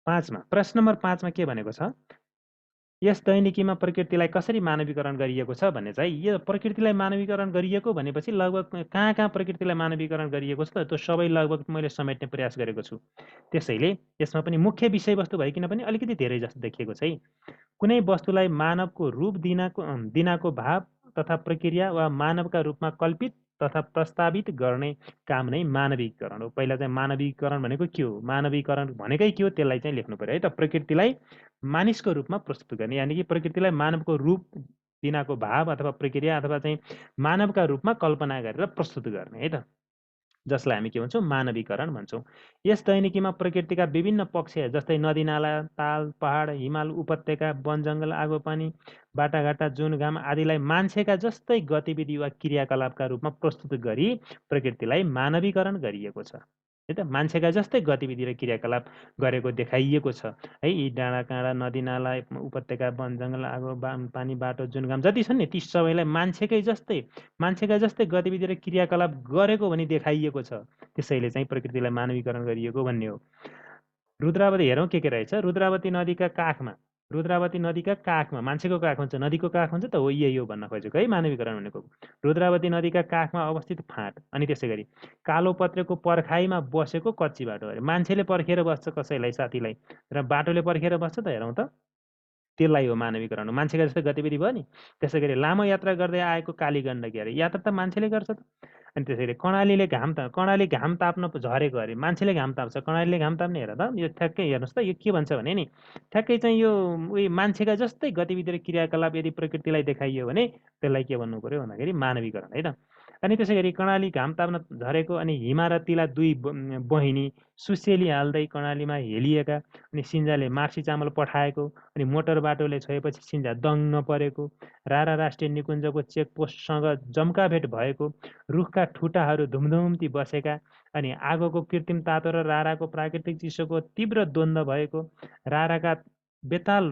5मा प्रश्न नम्बर 5मा के भनेको छ, यस दैनिकीमा प्रकृतिलाई कसरी मानवीकरण गरिएको छ भने चाहिँ यो प्रकृतिलाई मानवीकरण गरिएको भनेपछि लगभग कहाँ कहाँ प्रकृतिलाई मानवीकरण गरिएको छ त त्यो सबै लगभग मैले समेट्ने प्रयास गरेको छु। त्यसैले यसमा पनि मुख्य विषयवस्तु भइकन पनि अलिकति धेरै जस्तो देखिएको छ है। कुनै वस्तुलाई मानवको रूप दिनाको भाव तथा प्रक्रिया वा मानवका रूपमा कल्पित तथा प्रस्तावित गर्ने काम नै मानवीकरण हो। पहिला चाहिँ मानवीकरण भनेको के हो, मानवीकरण भनेकै के हो त्यसलाई चाहिँ लेख्नु पर्यो है त। प्रकृतिलाई मानिसको रूपमा प्रस्तुत गर्ने, यानि कि प्रकृतिलाई मानवको रूप दिनाको भाव अथवा प्रक्रिया अथवा चाहिँ मानवका रूपमा कल्पना गरेर प्रस्तुत गर्ने है त, जसलाई हामी के भन्छौँ, मानवीकरण भन्छौँ। यस दैनिकीमा प्रकृतिका विभिन्न पक्ष जस्तै नदीनाला, ताल, पहाड, हिमाल, उपत्यका, वन जङ्गल, आगो पानी, बाटाघाटा, जुन घाम आदिलाई मान्छेका जस्तै गतिविधि वा क्रियाकलापका रूपमा प्रस्तुत गरी प्रकृतिलाई मानवीकरण गरिएको छ है त। मान्छेका जस्तै गतिविधि र क्रियाकलाप गरेको देखाइएको छ है। यी डाँडा काँडा, नदीनाला, उपत्यका, वन जङ्गल, आगो पानी, बाटो, जुन घाम जति छन् नि ती सबैलाई मान्छेका जस्तै गतिविधि र क्रियाकलाप गरेको भनी देखाइएको छ। त्यसैले चाहिँ प्रकृतिलाई मानवीकरण गरिएको भन्ने हो। रुद्रावती हेरौँ के रहेछ। रुद्रावती नदीका काखमा मान्छेको काख हुन्छ, नदीको काख हुन्छ त हो, यही हो भन्न खोजेको है मानवीकरण भनेको। रुद्रावती नदीका काखमा अवस्थित फाँट, अनि त्यसै गरी कालो पत्रेको पर्खाइमा बसेको कच्ची बाटो अरे। मान्छेले पर्खेर बस्छ कसैलाई, साथीलाई, र बाटोले पर्खेर बस्छ त हेरौँ त, त्यसलाई हो मानवीकरण। मान्छेका जस्तै गतिविधि भयो नि। त्यसै गरी लामो यात्रा गर्दै आएको काली गण्डकी अरे, यात्रा त मान्छेले गर्छ त। अनि त्यसैले कर्णालीले घाम ताप्न झरेको अरे, मान्छेले घाम ताप्छ, कर्णालीले घाम ताप्ने। हेर त यो ठ्याक्कै हेर्नुहोस् त, यो के भन्छ भने नि ठ्याक्कै चाहिँ यो उयो मान्छेका जस्तै गतिविधि र क्रियाकलाप यदि प्रकृतिलाई देखाइयो भने त्यसलाई के भन्नु पर्यो भन्दाखेरि मानवीकरण है त। अनि त्यसै गरी कर्णाली घाम ताप्न झरेको, अनि हिमा र तिला दुई बहिनी सुसेली हाल्दै कर्णालीमा हेलिएका, अनि सिन्जाले मार्सी चामल पठाएको, अनि मोटर बाटोले छोएपछि सिन्जा दङ्ग परेको, रारा राष्ट्रिय निकुञ्जको चेकपोस्टसँग जम्काभेट भएको, रुखका ठुटाहरू धुमधुम्ती बसेका, अनि आगोको कृत्रिम तातो र राराको प्राकृतिक चिसोको तीव्र द्वन्द्व भएको, राराका बेताल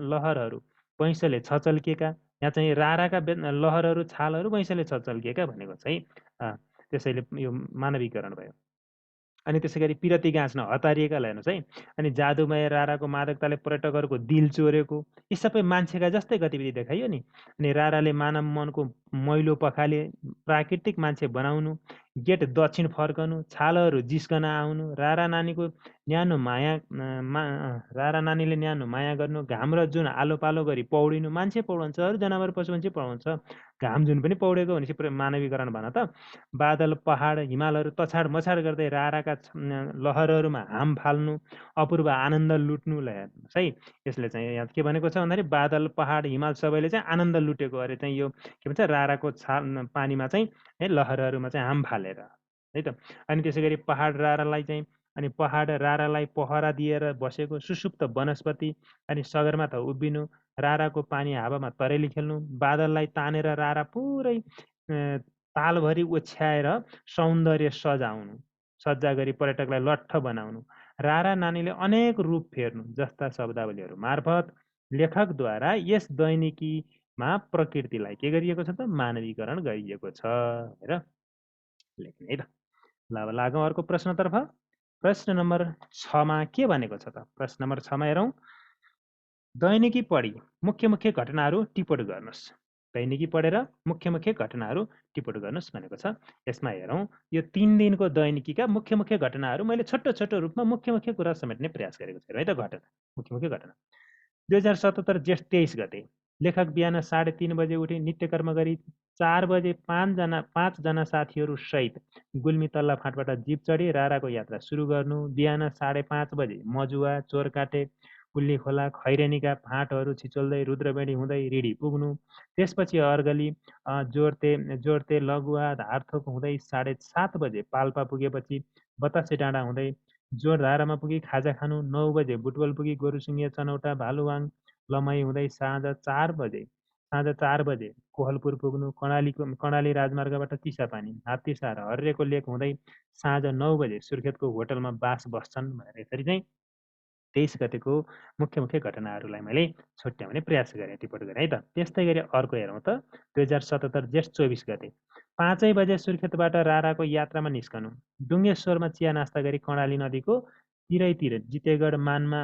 लहरहरू भैँसले छचल्किएका। यहाँ चाहिँ राराका लहरहरू, छालहरू भैँसले छचल्किएका भनेको चाहिँ त्यसैले यो मानवीकरण भयो। अनि त्यसै गरी पिरती गाँच्न हतारिएकालाई हेर्नुहोस् है। अनि जादुमय राराको मादकताले पर्यटकहरूको दिल चोरेको, यी सबै मान्छेका जस्तै गतिविधि देखाइयो नि। अनि राराले मानव मनको मैलो पखाले प्राकृतिक मान्छे बनाउनु, गेट दक्षिण फर्कनु, छालहरू जिस्कन आउनु, रारा नानीले न्यानो माया गर्नु, घाम र जुन आलो पालो गरी पौडिनु, मान्छे पौडन्छ अरू जनावर पशुपन्छी पौडन्छ, घाम जुन पनि पौडेको भनेपछि मानवीकरण भन त। बादल पहाड हिमालहरू तछाड मछाड गर्दै राराका लहरहरूमा हाम फाल्नु, अपूर्व आनन्द लुट्नु हेर्नुहोस् है। यसले चाहिँ यहाँ के भनेको छ भन्दाखेरि बादल पहाड हिमाल सबैले चाहिँ आनन्द लुटेको अरे, चाहिँ यो के भन्छ राराको पानीमा चाहिँ है लहरहरूमा चाहिँ हाम फालेर है त। अनि त्यसै गरी पहाड रारालाई पहरा दिएर बसेको, सुसुप्त वनस्पति, अनि सगरमाथा उभिनु, राराको पानी हावामा तरेली खेल्नु, बादललाई तानेर रारा पुरै तालभरि ओछ्याएर सौन्दर्य सज्जा गरी पर्यटकलाई लट्ठ बनाउनु, रारा नानीले अनेक रूप फेर्नु जस्ता शब्दावलीहरू मार्फत लेखकद्वारा यस दैनिकीमा प्रकृतिलाई के गरिएको छ त, मानवीकरण गरिएको छ भनेर लेख्ने है त। ल अब लागौँ अर्को प्रश्नतर्फ। प्रश्न नम्बर 6मा के भनेको छ त, प्रश्न नम्बर 6मा हेरौँ। दैनिकी पढी मुख्य मुख्य घटनाहरू टिप्पणी गर्नुहोस्। दैनिकी पढेर मुख्य मुख्य घटनाहरू टिप्पणी गर्नुहोस् भनेको छ। यसमा हेरौँ, यो 3 दिनको दैनिकीका मुख्य मुख्य घटनाहरू मैले छोटो छोटो रूपमा मुख्य मुख्य कुरा समेट्ने प्रयास गरेको छु है त। घटना, मुख्य मुख्य घटना। 2077 जेठ 23 गते लेखक बिहान 3:30 बजे उठे नित्यकर्म गरी 4 बजे 5जना साथीहरू सहित गुल्मी तल्ला फाँटबाट जीप चढी राराको यात्रा सुरु गर्नु। बिहान 5:30 बजे मजुवा, चोरकाटे, उल्ली खोला, खैरेनीका फाँटहरू छिचोल्दै रुद्रबेडी हुँदै रिडी पुग्नु। त्यसपछि अर्गली, जोर्ते, लगुवा, धारथोक हुँदै 7:30 बजे पाल्पा पुगेपछि बतासे डाँडा हुँदै जोरधारामा पुगी खाजा खानु। 9 बजे बुटवल पुगी गोरुसिङे, चनौटा, भालुवाङ, लमही हुँदै साँझ 4 बजे कोहलपुर पुग्नु। कर्णाली राजमार्गबाट चिसापानी, हात्तीसार, हर्रेको लेक हुँदै साँझ 9 बजे सुर्खेतको होटलमा बास बस्छन् भनेर यसरी चाहिँ 23 गतेको मुख्य घटनाहरूलाई मैले छुट्याउने प्रयास गरेँ, टिप्पणी गरेँ है त। त्यस्तै गरी अर्को हेरौँ त, 2077 जेठ 24 गते 5 बजे सुर्खेतबाट राराको यात्रामा निस्कनु। डुङ्गेश्वरमा चिया नास्ता गरी कर्णाली नदीको तिरैतिर जितेगढ, मानमा,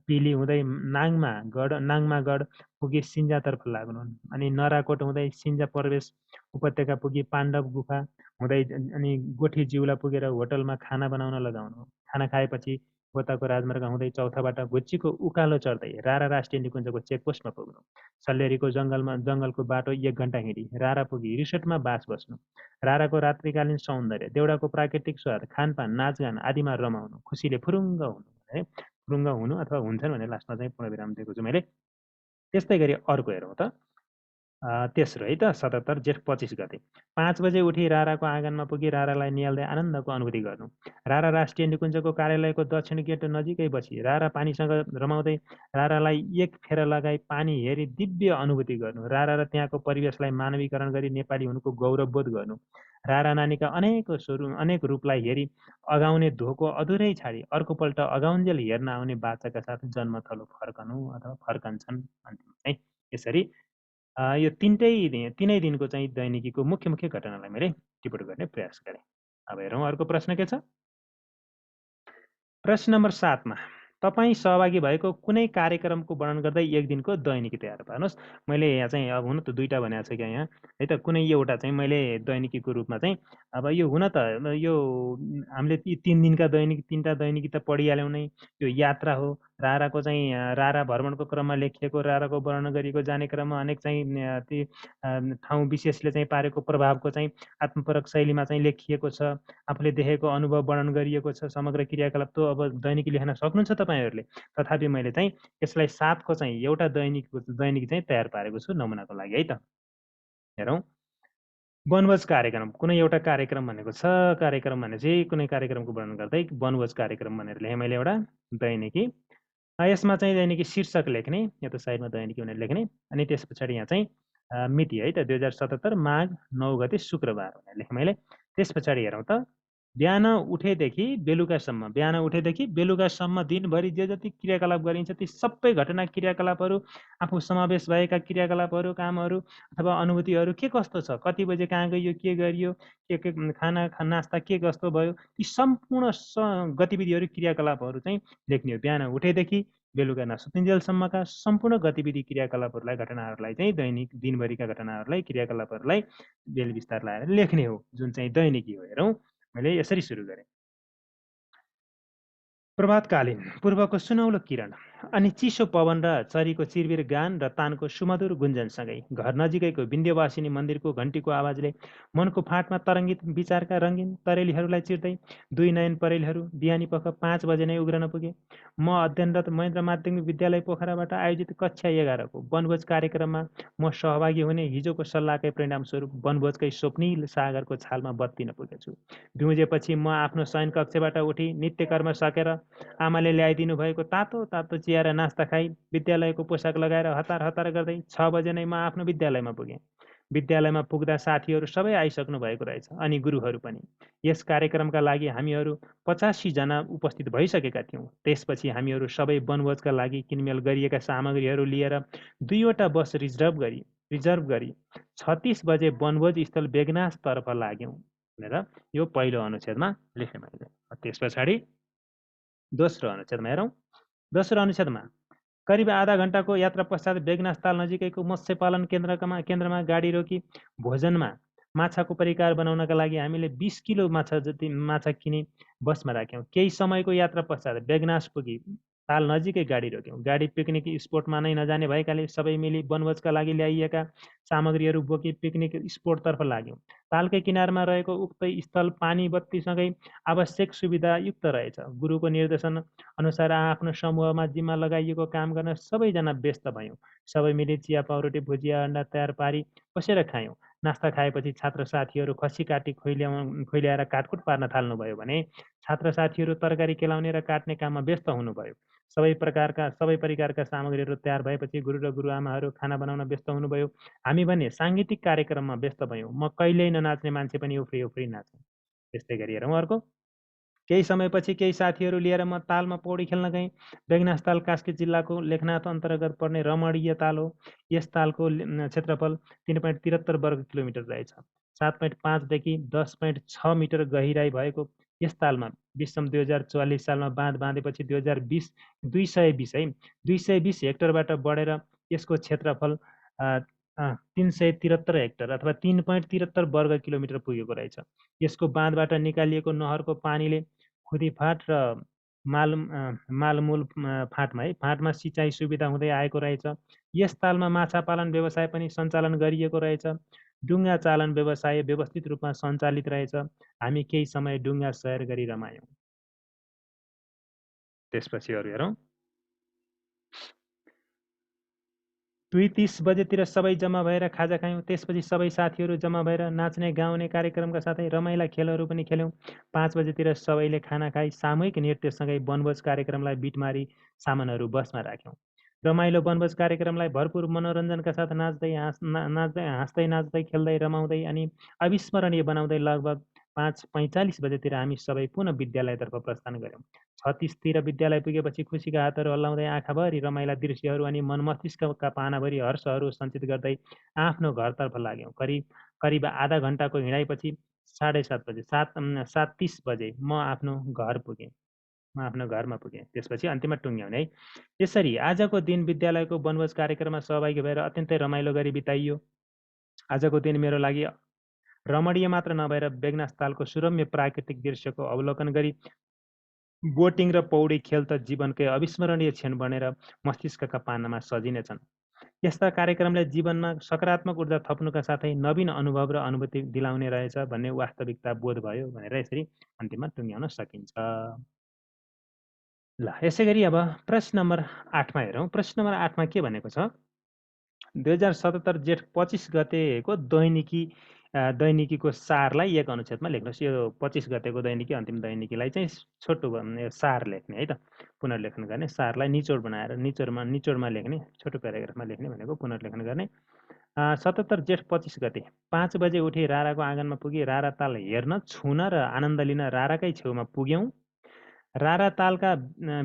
पिली हुँदै नाङमागढ पुगी सिन्जातर्फ लाग्नु। अनि नराकोट हुँदै सिन्जा प्रवेश उपत्यका पुगी पाण्डव गुफा हुँदै अनि गोठी जिउला पुगेर होटलमा खाना बनाउन लगाउनु। खाना खाएपछि गोताको राजमार्ग हुँदै चौथाबाट गुच्चीको उकालो चढ्दै रारा राष्ट्रिय निकुञ्जको चेकपोस्टमा पुग्नु। सल्लेरीको जङ्गलको बाटो 1 घन्टा हिँडी रारा पुगी रिसोर्टमा बास बस्नु। राराको रात्रिकालीन सौन्दर्य, देउडाको प्राकृतिक स्वाद, खानपान, नाचगान आदिमा रमाउनु, खुसीले फुरुङ्ग हुनु है, फुरुङ्ग हुनु अथवा हुन्छन् भने लास्टमा चाहिँ पूर्णविराम दिएको छु मैले। त्यस्तै गरी अर्को हेरौँ त, तेस्रो है त, 77 जेठ 25 गते 5 बजे उठी राराको आँगनमा पुगी रारालाई निहाल्दै आनन्दको अनुभूति गर्नु। रारा राष्ट्रिय निकुञ्जको कार्यालयको दक्षिण गेट नजिकै बसी रारा पानीसँग रमाउँदै रारालाई एक फेर लगाई पानी हेरी दिव्य अनुभूति गर्नु। रारा र त्यहाँको परिवेशलाई मानवीकरण गरी नेपाली हुनुको गौरवबोध गर्नु। रारा नानीका अनेक रूपलाई हेरी अगाउने धोको अधुरै छाडी अर्कोपल्ट अगाउन्जेल हेर्न आउने बाचाका साथ जन्मथलो फर्कनु अथवा फर्कन्छन् अन्तिम चाहिँ। यसरी यो तिनै दिनको चाहिँ दैनिकीको मुख्य घटनालाई मैले टिप्पणी गर्ने प्रयास गरेँ। अब हेरौँ अर्को प्रश्न के छ। प्रश्न नम्बर 7 मा तपाईँ सहभागी भएको कुनै कार्यक्रमको वर्णन गर्दै एक दिनको दैनिकी तयार पार्नुहोस्। मैले यहाँ चाहिँ अब हुन त दुईवटा भनेको छ क्या यहाँ है त, कुनै एउटा चाहिँ मैले दैनिकीको रूपमा चाहिँ अब यो हुन त यो हामीले ती 3 दिनका दैनिकी 3टा दैनिकी त पढिहाल्यौँ नै। यो यात्रा हो, राराको चाहिँ रारा भ्रमणको क्रममा लेखिएको, राराको वर्णन गरिएको, जाने क्रममा अनेक चाहिँ ती ठाउँ विशेषले चाहिँ पारेको प्रभावको चाहिँ आत्मपरक शैलीमा चाहिँ लेखिएको छ। आफूले देखेको अनुभव वर्णन गरिएको छ। समग्र क्रियाकलाप त अब दैनिकी लेख्न सक्नुहुन्छ तपाईँहरूले। तथापि मैले चाहिँ यसलाई 7को चाहिँ एउटा दैनिकी चाहिँ तयार पारेको छु नमुनाको लागि है त। हेरौँ, वनभोज कार्यक्रम, कुनै एउटा कार्यक्रम भनेको छ। कार्यक्रम भने चाहिँ कुनै कार्यक्रमको वर्णन गर्दै वनभोज कार्यक्रम भनेर लेखेँ मैले एउटा दैनिकी। यसमा चाहिँ दैनिकी शीर्षक लेख्ने, या त साइडमा दैनिकी भनेर लेख्ने। अनि त्यस पछाडि यहाँ चाहिँ मिति है त 2077 माघ 9 गते शुक्रबार भनेर लेखेँ मैले। त्यस पछाडि हेरौँ त, बिहान उठेदेखि बेलुकासम्म दिनभरि जे जति क्रियाकलाप गरिन्छ ती सबै घटना, क्रियाकलापहरू, आफू समावेश भएका क्रियाकलापहरू, कामहरू अथवा अनुभूतिहरू के कस्तो छ, कति बजे कहाँ गइयो, के गरियो, के खाना नास्ता के कस्तो भयो, ती सम्पूर्ण गतिविधिहरू, क्रियाकलापहरू चाहिँ लेख्ने हो। बिहान उठेदेखि बेलुका नसुतिन्जेलसम्मका सम्पूर्ण गतिविधि, क्रियाकलापहरूलाई, घटनाहरूलाई चाहिँ दैनिक दिनभरिका घटनाहरूलाई, क्रियाकलापहरूलाई बेल विस्तार लाएर लेख्ने हो, जुन चाहिँ दैनिकी हो। हेरौँ, मैले यसरी सुरु गरेँ। प्रभातकालीन पूर्वको सुनौलो किरण अनि चिसो पवन र चरीको चिरबिर गान र तानको सुमधुर गुन्जनसँगै घर नजिकैको विन्ध्यवासिनी मन्दिरको घन्टीको आवाजले मनको फाँटमा तरङ्गित विचारका रङ्गिन तरेलीहरूलाई चिर्दै दुई नयन परेलीहरू बिहानी पख 5 बजे नै उग्रन पुगे। म अध्ययनरत महेन्द्र माध्यमिक विद्यालय पोखराबाट आयोजित कक्षा 11को वनभोज कार्यक्रममा म सहभागी हुने हिजोको सल्लाहकै परिणामस्वरूप वनभोजकै स्वप्निल सागरको छालमा बत्तिन पुगेछु। बिउजेपछि म आफ्नो शयन कक्षबाट उठी नित्यकर्म सकेर आमाले ल्याइदिनु भएको तातो तातो चिया र नास्ता खाई विद्यालयको पोसाक लगाएर हतार हतार गर्दै 6 बजे नै म आफ्नो विद्यालयमा पुगेँ। विद्यालयमा पुग्दा साथीहरू सबै आइसक्नु भएको रहेछ, अनि गुरुहरू पनि। यस कार्यक्रमका लागि हामीहरू 85 जना उपस्थित भइसकेका थियौँ। त्यसपछि हामीहरू सबै वनभोजका लागि किनमेल गरिएका सामग्रीहरू लिएर 2वटा बस रिजर्भ गरी 36 बजे वनभोज स्थल बेगनासतर्फ लाग्यौँ भनेर यो पहिलो अनुच्छेदमा लेखेँ मैले। त्यस पछाडि दोस्रो अनुच्छेदमा हेरौँ। दोस्रो अनुच्छेदमा करिब आधा घन्टाको यात्रा पश्चात बेगनास ताल नजिकैको मत्स्य पालन केन्द्रमा गाडी रोकी भोजनमा माछाको परिकार बनाउनका लागि हामीले 20 किलो माछा किनी बसमा राख्यौँ। केही समयको यात्रा पश्चात बेगनास पुगी ताल नजिकै गाडी रोक्यौँ। गाडी पिकनिक स्पोटमा नै नजाने भएकाले सबै मिली वनभोजका लागि ल्याइएका सामग्रीहरू बोकी पिकनिक स्पोटतर्फ लाग्यौँ। तालकै किनारमा रहेको उक्त स्थल पानी बत्तीसँगै आवश्यक सुविधायुक्त रहेछ। गुरुको निर्देशन अनुसार आफ्नो समूहमा जिम्मा लगाइएको काम गर्न सबैजना व्यस्त भयौँ। सबै मिली चिया पाउरोटी भुजिया अन्डा तयार पारी बसेर खायौँ। नास्ता खाएपछि छात्र साथीहरू खसी काटी खोइल्याएर काटकुट पार्न थाल्नुभयो भने छात्र साथीहरू तरकारी केलाउने र काट्ने काममा व्यस्त हुनुभयो। सबै परिकारका सामग्रीहरू तयार भएपछि गुरु र गुरुआमाहरू खाना बनाउन व्यस्त हुनुभयो। हामी भने साङ्गीतिक कार्यक्रममा व्यस्त भयौँ। म कहिल्यै ननाच्ने मान्छे पनि उफ्री उफ्री नाचेँ। त्यस्तै गरी हेरौँ अर्को। केही समयपछि केही साथीहरू लिएर म तालमा पौडी खेल्न गएँ। बेगनास ताल कास्की जिल्लाको लेखनाथ अन्तर्गत पर्ने रमणीय ताल हो। यस तालको क्षेत्रफल 3.73 वर्ग किलोमिटर रहेछ। 7.5 देखि 10.6 मिटर गहिराई भएको यस तालमा विषम 2044 सालमा बाँध बाँधेपछि 220 है 220 हेक्टरबाट बढेर यसको क्षेत्रफल 373 हेक्टर अथवा 3.73 वर्ग किलोमिटर पुगेको रहेछ। यसको बाँधबाट निकालिएको नहरको पानीले खुदीफाट र मालमूल फाँटमा सिँचाइ सुविधा हुँदै आएको रहेछ। यस तालमा माछा पालन व्यवसाय पनि सञ्चालन गरिएको रहेछ। डुङ्गा चालन व्यवसाय व्यवस्थित रूपमा सञ्चालित रहेछ। हामी केही समय डुङ्गा सैर गरी रमायौँ। त्यसपछि अरू हेरौँ। 2:30 बजेतिर सबै जम्मा भएर खाजा खायौँ। त्यसपछि सबै साथीहरू जम्मा भएर नाच्ने गाउने कार्यक्रमका साथै रमाइला खेलहरू पनि खेल्यौँ। 5 बजेतिर सबैले खाना खाई सामूहिक नृत्यसँगै वनभोज कार्यक्रमलाई बिट मारी सामानहरू बसमा राख्यौँ। रमाइलो वनभोज कार्यक्रमलाई भरपुर मनोरञ्जनका साथ हाँस्दै नाच्दै खेल्दै रमाउँदै अनि अविस्मरणीय बनाउँदै लगभग 5:45 बजेतिर हामी सबै पुनः विद्यालयतर्फ प्रस्थान गऱ्यौँ। 36तिर विद्यालय पुगेपछि खुसीका हातहरू हल्लाउँदै आँखाभरि रमाइला दृश्यहरू अनि मन मस्तिष्कका पानाभरि हर्षहरू सञ्चित गर्दै आफ्नो घरतर्फ लाग्यौँ। करिब आधा घन्टाको हिँडाइपछि 7:30 बजे 7:30 बजे म आफ्नो घरमा पुगेँ। त्यसपछि अन्तिममा टुङ्ग्याउने है। यसरी आजको दिन विद्यालयको वनभोज कार्यक्रममा सहभागी भएर अत्यन्तै रमाइलो गरी बिताइयो। आजको दिन मेरो लागि रमणीय मात्र नभएर बेगनास तालको सुरम्य प्राकृतिक दृश्यको अवलोकन गरी बोटिङ र पौडी खेल त जीवनकै अविस्मरणीय क्षण बनेर मस्तिष्कका पानामा सजिनेछन्। यस्ता कार्यक्रमले जीवनमा सकारात्मक ऊर्जा थप्नुका साथै नवीन अनुभव र अनुभूति दिलाउने रहेछ भन्ने वास्तविकता बोध भयो भनेर यसरी अन्तिममा टुङ्ग्याउन सकिन्छ। ल यसै गरी अब प्रश्न नम्बर 8मा हेरौँ। प्रश्न नम्बर 8मा के भनेको छ, 2077 जेठ 25 गतेको दैनिकीको सारलाई एक अनुच्छेदमा लेख्नुहोस्। यो 25 गतेको दैनिकी अन्तिम दैनिकीलाई चाहिँ छोटो सार लेख्ने है त, पुनर्लेखन गर्ने। सारलाई निचोड बनाएर निचोडमा लेख्ने, छोटो प्याराग्राफमा लेख्ने भनेको पुनर्लेखन गर्ने। 77 जेठ 25 गते 5 बजे उठी राराको आँगनमा पुगी रारा ताल हेर्न, छुन र आनन्द लिन राराकै छेउमा पुग्यौँ। रारा तालका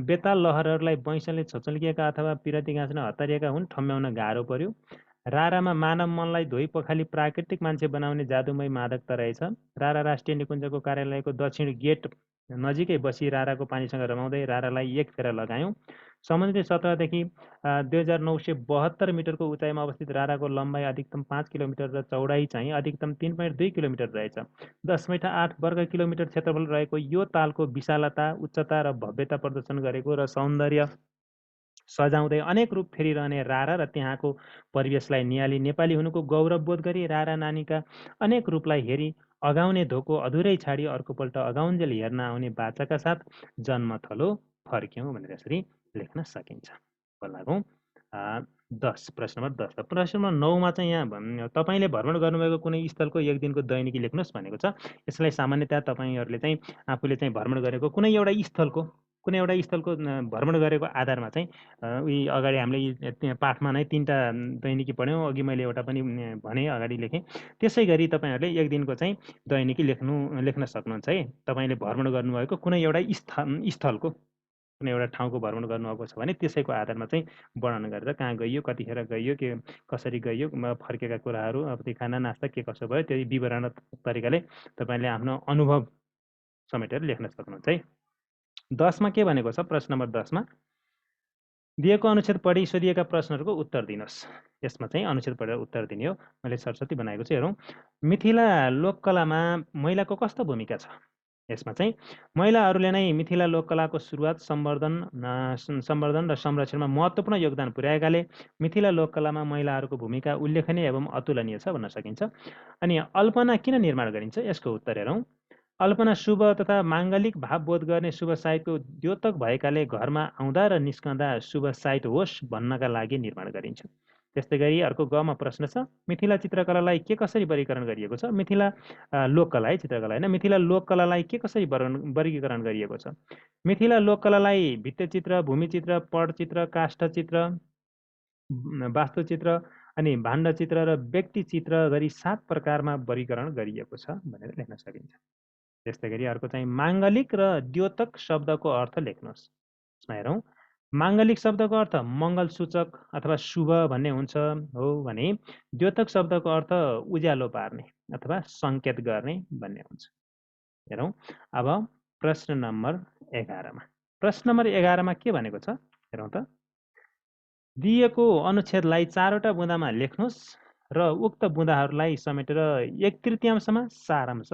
बेताल लहरहरूलाई बैंसले छोचल्किएका अथवा पिरती गाँच्न हतारिएका हुन्, ठम्ब्याउन गाह्रो पर्यो। रारामा मानव मनलाई धोइ पखाली प्राकृतिक मान्छे बनाउने जादुमय मादकता रहेछ। रारा राष्ट्रिय निकुञ्जको कार्यालयको दक्षिण गेट नजिकै बसी राराको पानीसँग रमाउँदै रारालाई एक फेरा लगायौँ। समुद्री सतहदेखि 2972 मिटरको उचाइमा अवस्थित राराको लम्बाइ अधिकतम 5 किलोमिटर र चौडाइ चाहिँ अधिकतम 3.2 किलोमिटर रहेछ। 10.8 वर्ग किलोमिटर क्षेत्रफल रहेको यो तालको विशालता, उच्चता र भव्यता प्रदर्शन गरेको र सौन्दर्य सजाउँदै अनेक रूप फेरिरहने रारा र त्यहाँको परिवेशलाई नियाली नेपाली हुनुको गौरव बोध गरी रारा नानीका अनेक रूपलाई हेरी अगाउने धोको अधुरै छाडी अर्कोपल्ट अगाउन्जेल हेर्न आउने बाचाका साथ जन्मथलो फर्क्यौँ भनेर यसरी लेख्न सकिन्छ। लागौँ 10 प्रश्न नम्बर 10। प्रश्न नम्बर 9मा चाहिँ यहाँ तपाईँले भ्रमण गर्नुभएको कुनै स्थलको एक दिनको दैनिकी लेख्नुहोस् भनेको छ। यसलाई सामान्यतया तपाईँहरूले चाहिँ आफूले चाहिँ भ्रमण गरेको कुनै एउटा स्थलको भ्रमण गरेको आधारमा चाहिँ अगाडि हामीले पाठमा नै 3टा दैनिकी पढ्यौँ। अघि मैले एउटा पनि भने अगाडि लेखेँ। त्यसै गरी तपाईँहरूले एक दिनको चाहिँ दैनिकी लेख्न सक्नुहुन्छ है। तपाईँले भ्रमण गर्नुभएको कुनै एउटा स्थलको, कुनै एउटा ठाउँको भ्रमण गर्नुभएको छ भने त्यसैको आधारमा चाहिँ वर्णन गरेर कहाँ गइयो, कतिखेर गइयो, के कसरी गइयो, फर्केका कुराहरू, अब त्यो खाना नास्ता के कसो भयो, त्यो विवरण तरिकाले तपाईँले आफ्नो अनुभव समेटेर लेख्न सक्नुहुन्छ है। 10मा के भनेको छ, प्रश्न नम्बर 10मा दिएको अनुच्छेद पढी सोधिएका प्रश्नहरूको उत्तर दिनुहोस्। यसमा चाहिँ अनुच्छेद पढेर उत्तर दिने हो। मैले सरस्वती बनाएको छु, हेरौँ। मिथिला लोककलामा महिलाको कस्तो भूमिका छ? यसमा चाहिँ महिलाहरूले नै मिथिला लोककलाको सुरुवात सम्वर्धन र संरक्षणमा महत्त्वपूर्ण योगदान पुर्याएकाले मिथिला लोककलामा महिलाहरूको भूमिका उल्लेखनीय एवं अतुलनीय छ भन्न सकिन्छ। अनि अल्पना किन निर्माण गरिन्छ यसको उत्तर हेरौँ। अल्पना शुभ तथा माङ्गलिक भावबोध गर्ने शुभ साहित्यको द्योतक भएकाले घरमा आउँदा र निस्कँदा शुभ साहित्य होस् भन्नका लागि निर्माण गरिन्छ। त्यस्तै गरी अर्को गमा प्रश्न छ, मिथिला चित्रकलालाई के कसरी वर्गीकरण गरिएको छ? मिथिला लोककला है, चित्रकला होइन। मिथिला लोककलालाई के कसरी वर्गीकरण गरिएको छ? मिथिला लोककलालाई भित्तेचित्र, भूमिचित्र, पटचित्र, काष्ठचित्र, वास्तुचित्र अनि भाण्डचित्र र व्यक्तिचित्र गरी 7 प्रकारमा वर्गीकरण गरिएको छ भनेर लेख्न सकिन्छ। त्यस्तै गरी अर्को चाहिँ माङ्गलिक र द्योतक शब्दको अर्थ लेख्नुहोस्। यसमा हेरौँ। माङ्गलिक शब्दको अर्थ मङ्गलसूचक अथवा शुभ भन्ने हुन्छ हो भने द्योतक शब्दको अर्थ उज्यालो पार्ने अथवा सङ्केत गर्ने भन्ने हुन्छ। हेरौँ अब प्रश्न नम्बर 11मा। प्रश्न नम्बर 11मा के भनेको छ हेरौँ त। दिएको अनुच्छेदलाई 4वटा बुँदामा लेख्नुहोस् र उक्त बुँदाहरूलाई समेटेर 1/3 सारांश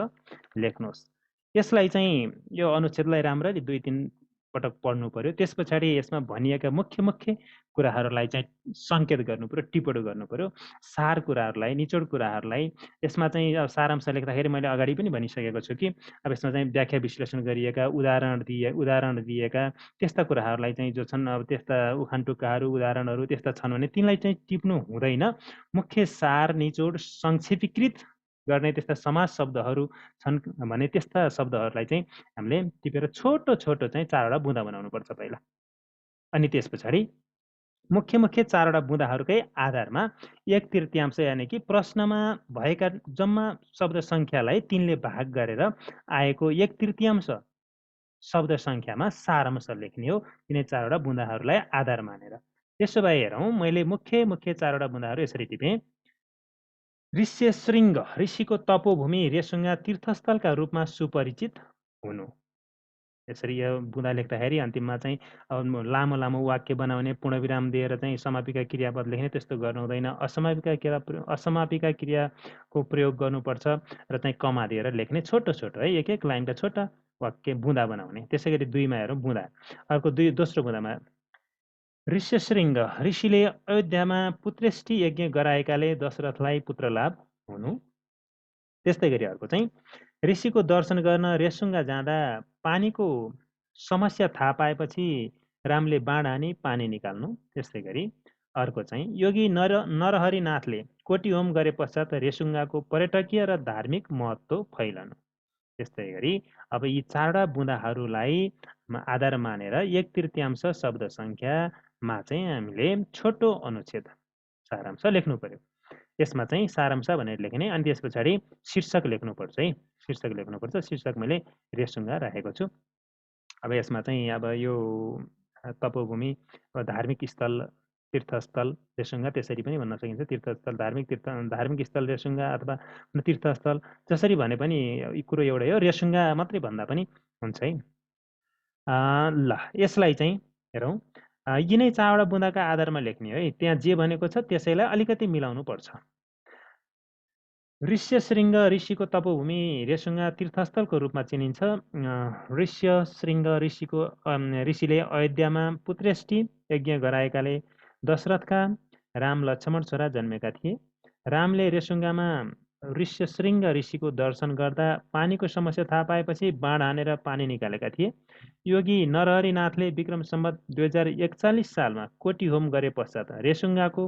लेख्नुहोस्। यसलाई चाहिँ यो अनुच्छेदलाई राम्ररी 2-3 पटक पढ्नु पर्यो। त्यस पछाडि यसमा भनिएका मुख्य कुराहरूलाई चाहिँ सङ्केत गर्नु पर्यो, टिप्पणी गर्नु पर्यो। सार कुराहरूलाई, निचोड कुराहरूलाई यसमा चाहिँ सारांश लेख्दाखेरि मैले अगाडि पनि भनिसकेको छु कि अब यसमा चाहिँ व्याख्या विश्लेषण गरिएका उदाहरण दिएका त्यस्ता कुराहरूलाई चाहिँ जो छन्, अब त्यस्ता उखान टुक्काहरू, उदाहरणहरू त्यस्ता छन् भने तिनलाई चाहिँ टिप्नु हुँदैन। मुख्य सार, निचोड, संक्षेपीकृत गर्ने त्यस्ता समाज शब्दहरू छन् भने त्यस्ता शब्दहरूलाई चाहिँ हामीले टिपेर छोटो चाहिँ 4वटा बुँदा बनाउनुपर्छ पहिला। अनि त्यस पछाडि मुख्य 4वटा बुँदाहरूकै आधारमा 1/3 यानि कि प्रश्नमा भएका जम्मा शब्द सङ्ख्यालाई 3ले भाग गरेर आएको 1/3 शब्द सङ्ख्यामा सारांश लेख्ने हो यिनै 4वटा बुँदाहरूलाई आधार मानेर। त्यसो भए हेरौँ, मैले मुख्य 4वटा बुँदाहरू यसरी टिपेँ। ऋष्यशृङ्ग ऋषिको तपोभूमि रेसुङ्गा तीर्थस्थलका रूपमा सुपरिचित हुनु। यसरी यो बुँदा लेख्दाखेरि अन्तिममा चाहिँ लामो वाक्य बनाउने, पूर्णविराम दिएर चाहिँ समापिका क्रियापद लेख्ने त्यस्तो गर्नु हुँदैन। असमापिका क्रियाको प्रयोग गर्नुपर्छ र चाहिँ कमा दिएर लेख्ने छोटो है, एक लाइनका छोटा वाक्य बुँदा बनाउने। त्यसै गरी 2मा हेरौँ बुँदा। अर्को दोस्रो बुँदामा ऋष्यशृङ्ग ऋषिले अयोध्यामा पुत्रेष्टि यज्ञ गराएकाले दशरथलाई पुत्रलाभ हुनु। त्यस्तै गरी अर्को चाहिँ ऋषिको दर्शन गर्न रेसुङ्गा जाँदा पानीको समस्या थाहा पाएपछि रामले बाण हानी पानी निकाल्नु। त्यस्तै गरी अर्को चाहिँ योगी नरहरिनाथले कोटी होम गरे पश्चात रेसुङ्गाको पर्यटकीय र धार्मिक महत्त्व फैलनु। त्यस्तै गरी अब यी 4वटा बुँदाहरूलाई आधार मानेर 1/3 शब्द सङ्ख्यामा चाहिँ हामीले छोटो अनुच्छेद सारांश लेख्नु पर्यो। यसमा चाहिँ सारांश भनेर लेख्ने। अनि त्यस पछाडि शीर्षक लेख्नुपर्छ है, शीर्षक लेख्नुपर्छ। शीर्षक मैले रेसुङ्गा राखेको छु। अब यसमा चाहिँ अब यो तपोभूमि धार्मिक स्थल तीर्थस्थल रेसुङ्गा त्यसरी पनि भन्न सकिन्छ। तीर्थस्थल धार्मिक स्थल रेसुङ्गा अथवा तीर्थस्थल जसरी भने पनि कुरो एउटै हो, रेसुङ्गा मात्रै भन्दा पनि हुन्छ है। ल यसलाई चाहिँ हेरौँ। यिनै 4वटा बुँदाका आधारमा लेख्ने है। त्यहाँ जे भनेको छ त्यसैलाई अलिकति मिलाउनु पर्छ। ऋष्यशृङ्ग ऋषिको तपोभूमि रेसुङ्गा तीर्थस्थलको रूपमा चिनिन्छ। ऋष्यशृङ्ग ऋषिले अयोध्यामा पुत्रेष्टि यज्ञ गराएकाले दशरथका राम लक्ष्मण छोरा जन्मेका थिए। रामले रेसुङ्गामा ऋष्यशृङ्ग ऋषिको दर्शन गर्दा पानीको समस्या थाहा पाएपछि बाण हानेर पानी निकालेका थिए। योगी नरहरिनाथले विक्रम सम्वत 2041 सालमा कोटी होम गरे पश्चात रेसुङ्गाको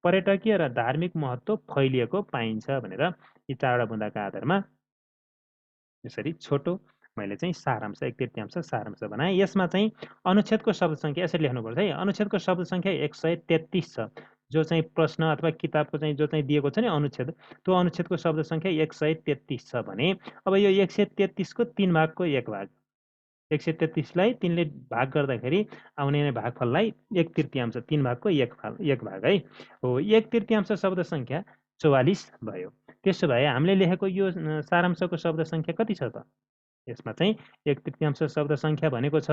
पर्यटकीय र धार्मिक महत्त्व फैलिएको पाइन्छ भनेर यी 4वटा बुँदाका आधारमा यसरी छोटो मैले चाहिँ सारांश 1/3 सारांश बनाएँ। यसमा चाहिँ अनुच्छेदको शब्द सङ्ख्या यसरी लेख्नुपर्छ है। अनुच्छेदको शब्द सङ्ख्या 133 छ। जो चाहिँ प्रश्न अथवा किताबको चाहिँ जो चाहिँ दिएको छ नि अनुच्छेद, त्यो अनुच्छेदको शब्द सङ्ख्या 133 छ भने अब यो 133 को 3 भागको 1 भाग, 133लाई 3ले भाग गर्दाखेरि आउने भागफललाई 1/3 3 भागको 1 भाग है हो। 1/3 शब्द सङ्ख्या 44 भयो। त्यसो भए हामीले लेखेको यो सारांशको शब्द सङ्ख्या कति छ त? यसमा चाहिँ 1/3 शब्द सङ्ख्या भनेको छ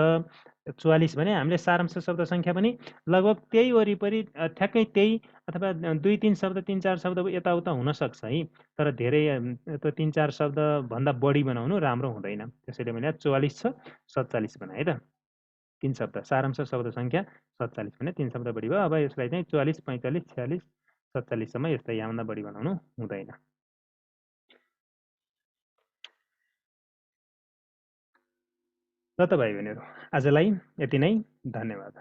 44 भने हामीले सारांश शब्द सङ्ख्या पनि लगभग त्यही वरिपरि ठ्याक्कै त्यही अथवा 2-3 शब्द 3-4 शब्द यताउता हुनसक्छ है। तर धेरै त्यो 3-4 शब्दभन्दा बढी बनाउनु राम्रो हुँदैन। त्यसैले मैले 44 छ 47 बनाएँ है त। 3 शब्द सारांश शब्द सङ्ख्या 47 भने 3 शब्द बढी भयो। अब यसलाई चाहिँ 44, 45, 46, 47 सम्म यसलाई यहाँभन्दा बढी बनाउनु हुँदैन। ल त भाइ बहिनीहरू, आजलाई यति नै। धन्यवाद।